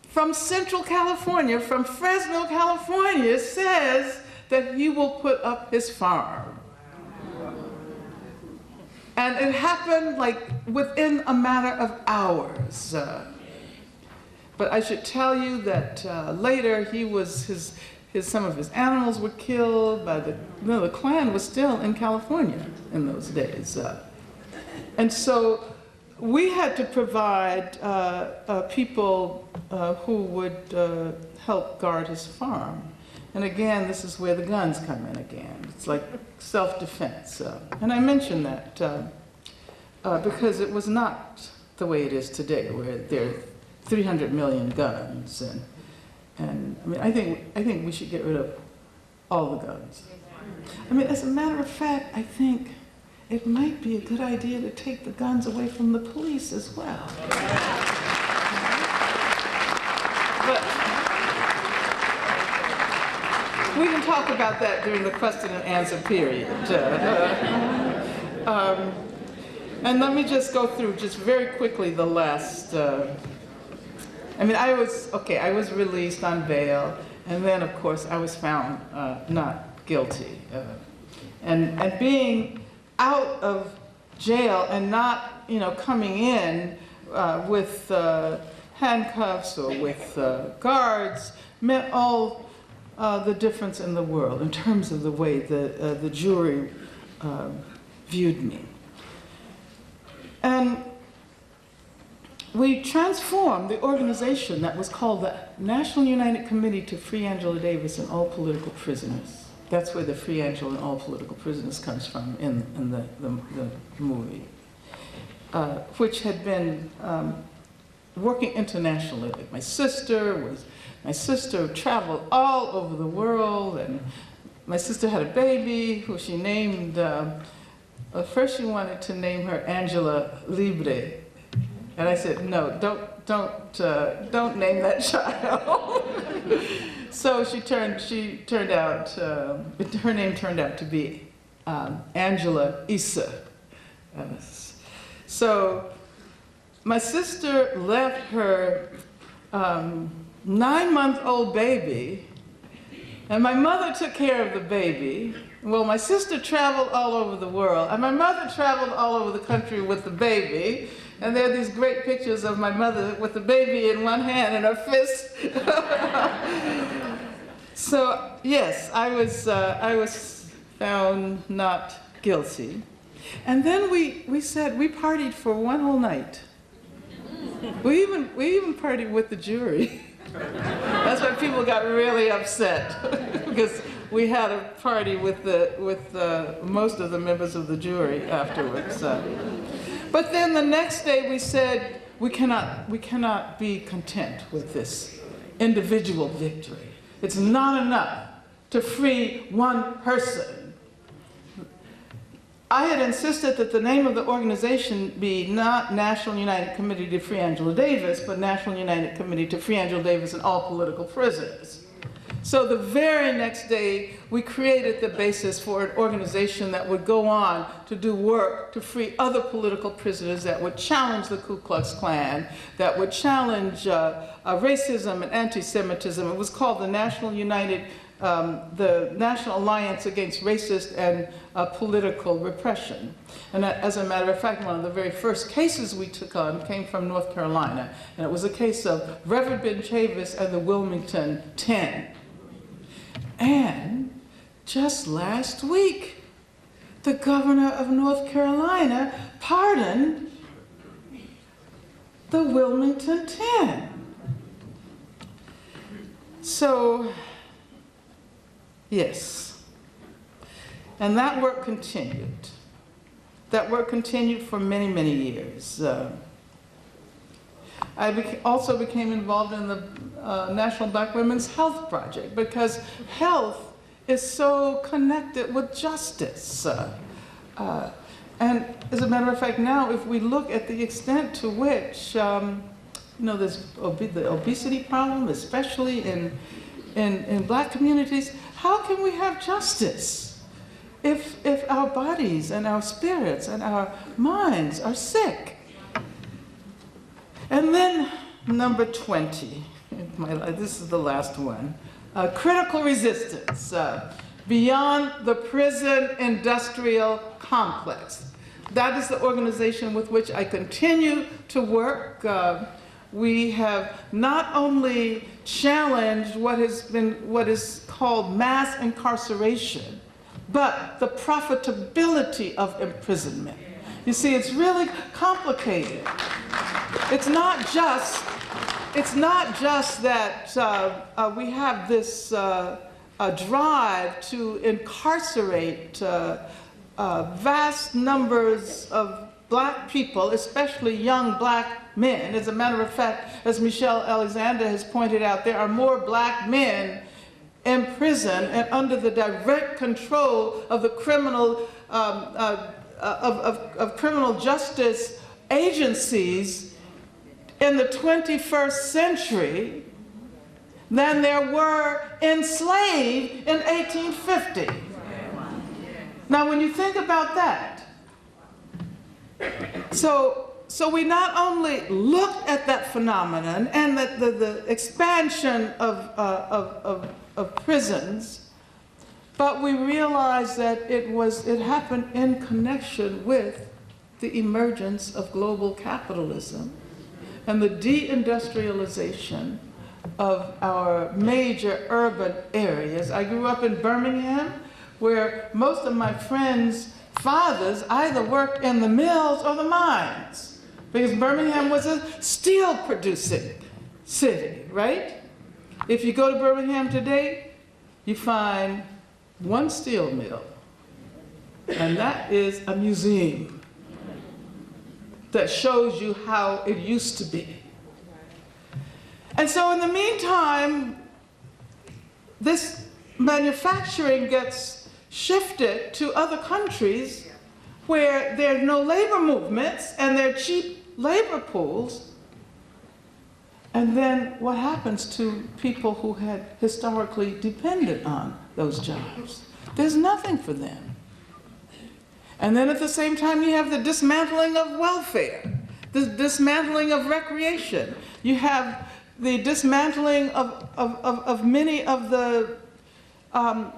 from Central California, from Fresno, California, says that he will put up his farm. And it happened like within a matter of hours. But I should tell you that later some of his animals were killed by the Klan was still in California in those days. And so we had to provide people who would help guard his farm. And again, this is where the guns come in again. It's like self-defense. And I mention that because it was not the way it is today, where there are 300 million guns. And I mean, I think we should get rid of all the guns. I mean, as a matter of fact, I think it might be a good idea to take the guns away from the police as well. But we can talk about that during the question and answer period. And let me just go through just very quickly the last, I mean, I was released on bail, and then of course I was found not guilty. And being out of jail and not, you know, coming in with handcuffs or with guards meant all the difference in the world in terms of the way the jury viewed me. And we transformed the organization that was called the National United Committee to Free Angela Davis and All Political Prisoners. That's where the Free Angela and All Political Prisoners comes from in the movie, which had been working internationally. Like my sister traveled all over the world, and my sister had a baby who she named first she wanted to name her Angela Libre. And I said, no, don't name that child. So her name turned out to be Angela Issa. So my sister left her 9-month-old baby, and my mother took care of the baby. Well, my sister traveled all over the world, and my mother traveled all over the country with the baby. And there are these great pictures of my mother with the baby in one hand and her fist. So yes, I was found not guilty. And then we said we partied for one whole night. We even partied with the jury. That's why people got really upset, because we had a party with most of the members of the jury afterwards. But then the next day we said we cannot be content with this individual victory. It's not enough to free one person. I had insisted that the name of the organization be not National United Committee to Free Angela Davis, but National United Committee to Free Angela Davis and all political prisoners. So the very next day, we created the basis for an organization that would go on to do work to free other political prisoners, that would challenge the Ku Klux Klan, that would challenge racism and anti-Semitism. It was called the National Alliance Against Racist and Political Repression. And as a matter of fact, one of the very first cases we took on came from North Carolina. And it was a case of Reverend Ben Chavis and the Wilmington 10. And just last week, the governor of North Carolina pardoned the Wilmington 10. So, yes. And that work continued. That work continued for many, many years. I also became involved in the National Black Women's Health Project, because health is so connected with justice. And as a matter of fact, now if we look at the extent to which, there's the obesity problem, especially in Black communities, how can we have justice if our bodies and our spirits and our minds are sick? And then number 20, this is the last one, critical resistance beyond the prison industrial complex. That is the organization with which I continue to work. We have not only challenged what is called mass incarceration, but the profitability of imprisonment. You see, it's really complicated. It's not just that we have this drive to incarcerate vast numbers of Black people, especially young Black men. As a matter of fact, as Michelle Alexander has pointed out, there are more Black men in prison and under the direct control of the criminal of criminal justice agencies in the 21st century than there were enslaved in 1850. Now, when you think about that, so we not only looked at that phenomenon and the expansion of prisons, but we realized that it happened in connection with the emergence of global capitalism and the deindustrialization of our major urban areas. I grew up in Birmingham, where most of my friends' fathers either worked in the mills or the mines, because Birmingham was a steel-producing city, right? If you go to Birmingham today, you find one steel mill, and that is a museum that shows you how it used to be. And so in the meantime, this manufacturing gets shifted to other countries where there are no labor movements and there are cheap labor pools. And then what happens to people who had historically depended on those jobs? There's nothing for them. And then at the same time, you have the dismantling of welfare, the dismantling of recreation. You have the dismantling of many of the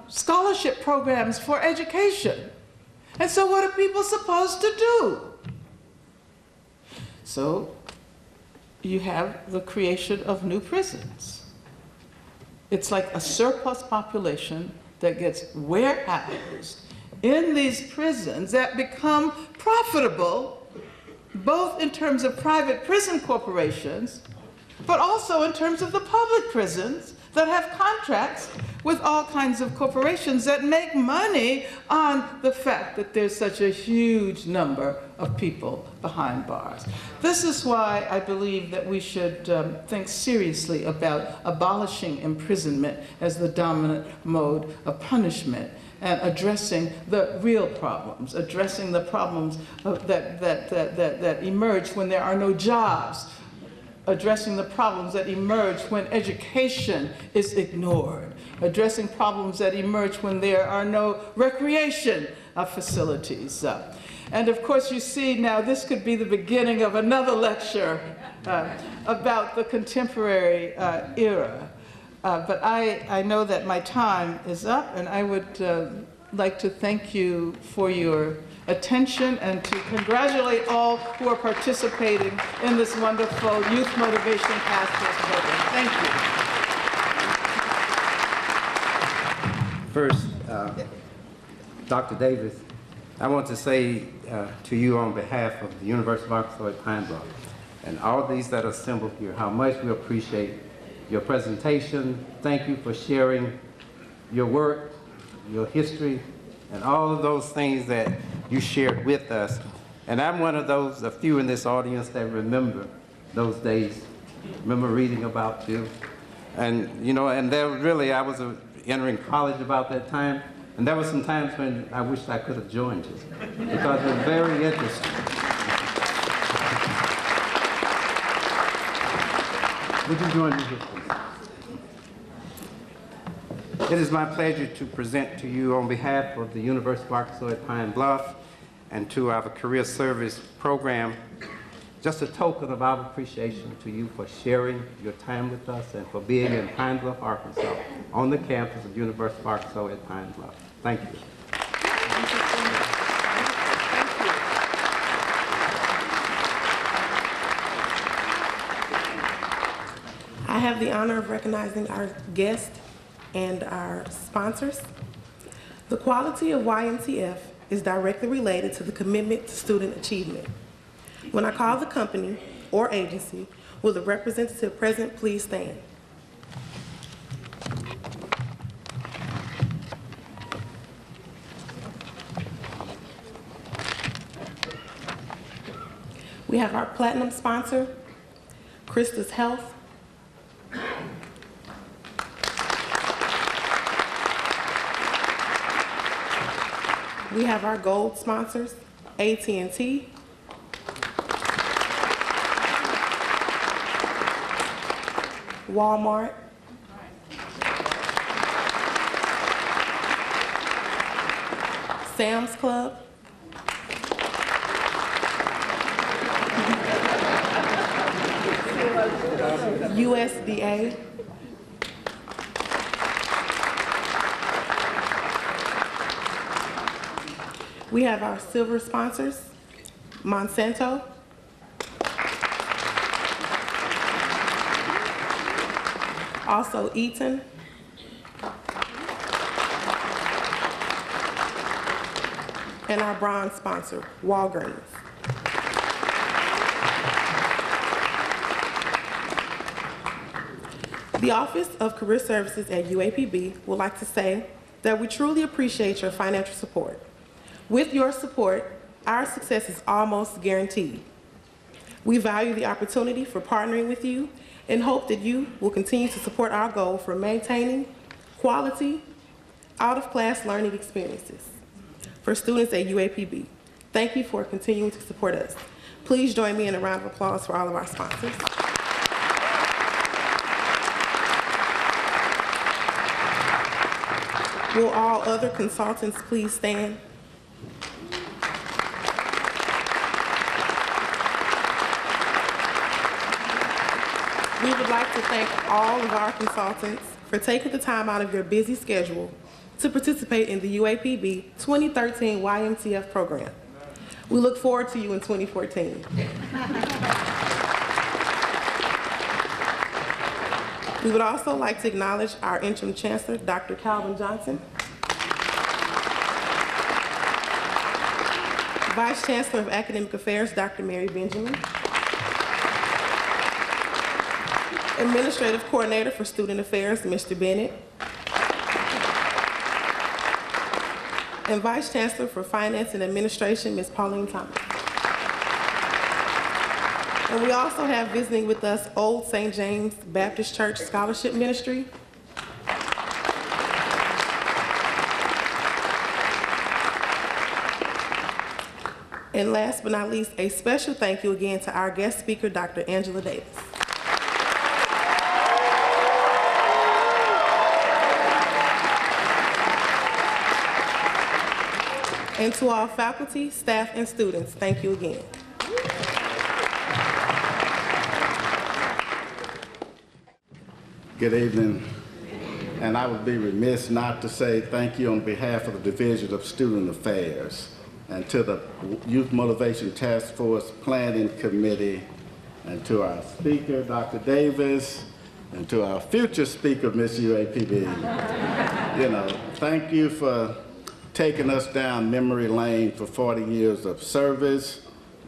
scholarship programs for education. And so what are people supposed to do? So you have the creation of new prisons. It's like a surplus population that gets warehoused in these prisons that become profitable, both in terms of private prison corporations, but also in terms of the public prisons that have contracts with all kinds of corporations that make money on the fact that there's such a huge number of people behind bars. This is why I believe that we should think seriously about abolishing imprisonment as the dominant mode of punishment and addressing the real problems, addressing the problems that emerge when there are no jobs, addressing the problems that emerge when education is ignored, addressing problems that emerge when there are no recreation facilities. And of course, you see now, this could be the beginning of another lecture about the contemporary era. But I know that my time is up, and I would like to thank you for your attention and to congratulate all who are participating in this wonderful Youth Motivation Passport program. Thank you. First, Dr. Davis, I want to say to you on behalf of the University of Arkansas at Pine Bluff and all these that are assembled here, how much we appreciate your presentation. Thank you for sharing your work, your history, and all of those things that you shared with us. And I'm one of those, a few in this audience that remember those days, remember reading about you. And, you know, and there really, I was entering college about that time, and there were some times when I wished I could have joined you, because it was very interesting. Would you join me here, please? It is my pleasure to present to you on behalf of the University of Arkansas at Pine Bluff and to our career service program, just a token of our appreciation to you for sharing your time with us and for being in Pine Bluff, Arkansas, on the campus of the University of Arkansas at Pine Bluff. Thank you. I have the honor of recognizing our guests and our sponsors. The quality of YMTF is directly related to the commitment to student achievement. When I call the company or agency, will the representative present please stand? We have our platinum sponsor, Krista's Health. We have our gold sponsors, AT&T, Walmart, Sam's Club, USDA, we have our silver sponsors, Monsanto, also Eaton, and our bronze sponsor, Walgreens. The Office of Career Services at UAPB would like to say that we truly appreciate your financial support. With your support, our success is almost guaranteed. We value the opportunity for partnering with you and hope that you will continue to support our goal for maintaining quality, out-of-class learning experiences for students at UAPB. Thank you for continuing to support us. Please join me in a round of applause for all of our sponsors. Will all other consultants please stand? We would like to thank all of our consultants for taking the time out of your busy schedule to participate in the UAPB 2013 YMTF program. We look forward to you in 2014. We would also like to acknowledge our interim chancellor, Dr. Calvin Johnson, Vice Chancellor of Academic Affairs, Dr. Mary Benjamin, Administrative Coordinator for Student Affairs, Mr. Bennett, and Vice Chancellor for Finance and Administration, Ms. Pauline Thomas. And we also have visiting with us Old St. James Baptist Church Scholarship Ministry, and last but not least, a special thank you again to our guest speaker, Dr. Angela Davis. And to all faculty, staff, and students, thank you again. Good evening, and I would be remiss not to say thank you on behalf of the Division of Student Affairs and to the Youth Motivation Task Force Planning Committee and to our speaker, Dr. Davis, and to our future speaker, Miss UAPB. Thank you for taking us down memory lane for 40 years of service,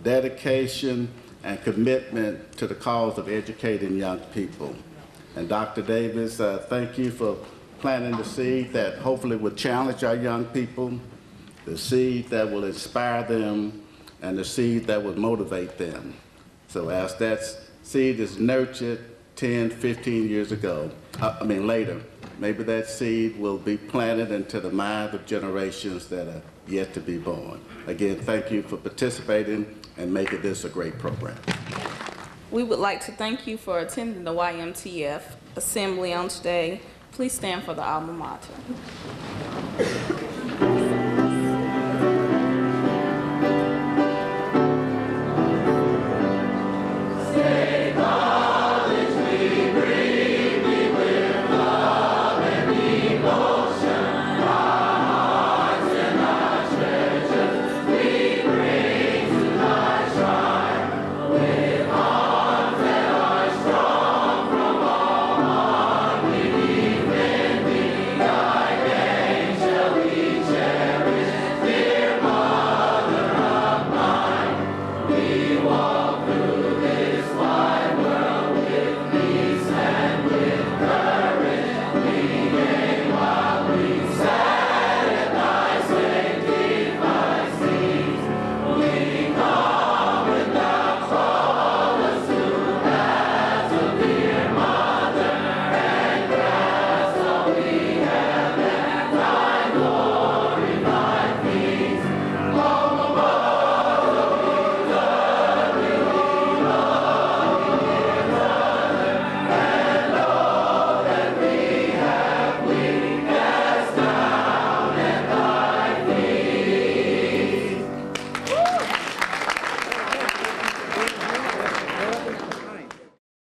dedication, and commitment to the cause of educating young people. And Dr. Davis, thank you for planting the seed that hopefully will challenge our young people, the seed that will inspire them, and the seed that will motivate them. So as that seed is nurtured 10, 15 years later, maybe that seed will be planted into the minds of generations that are yet to be born. Again, thank you for participating and making this a great program. We would like to thank you for attending the YMTF Assembly on today. Please stand for the alma mater.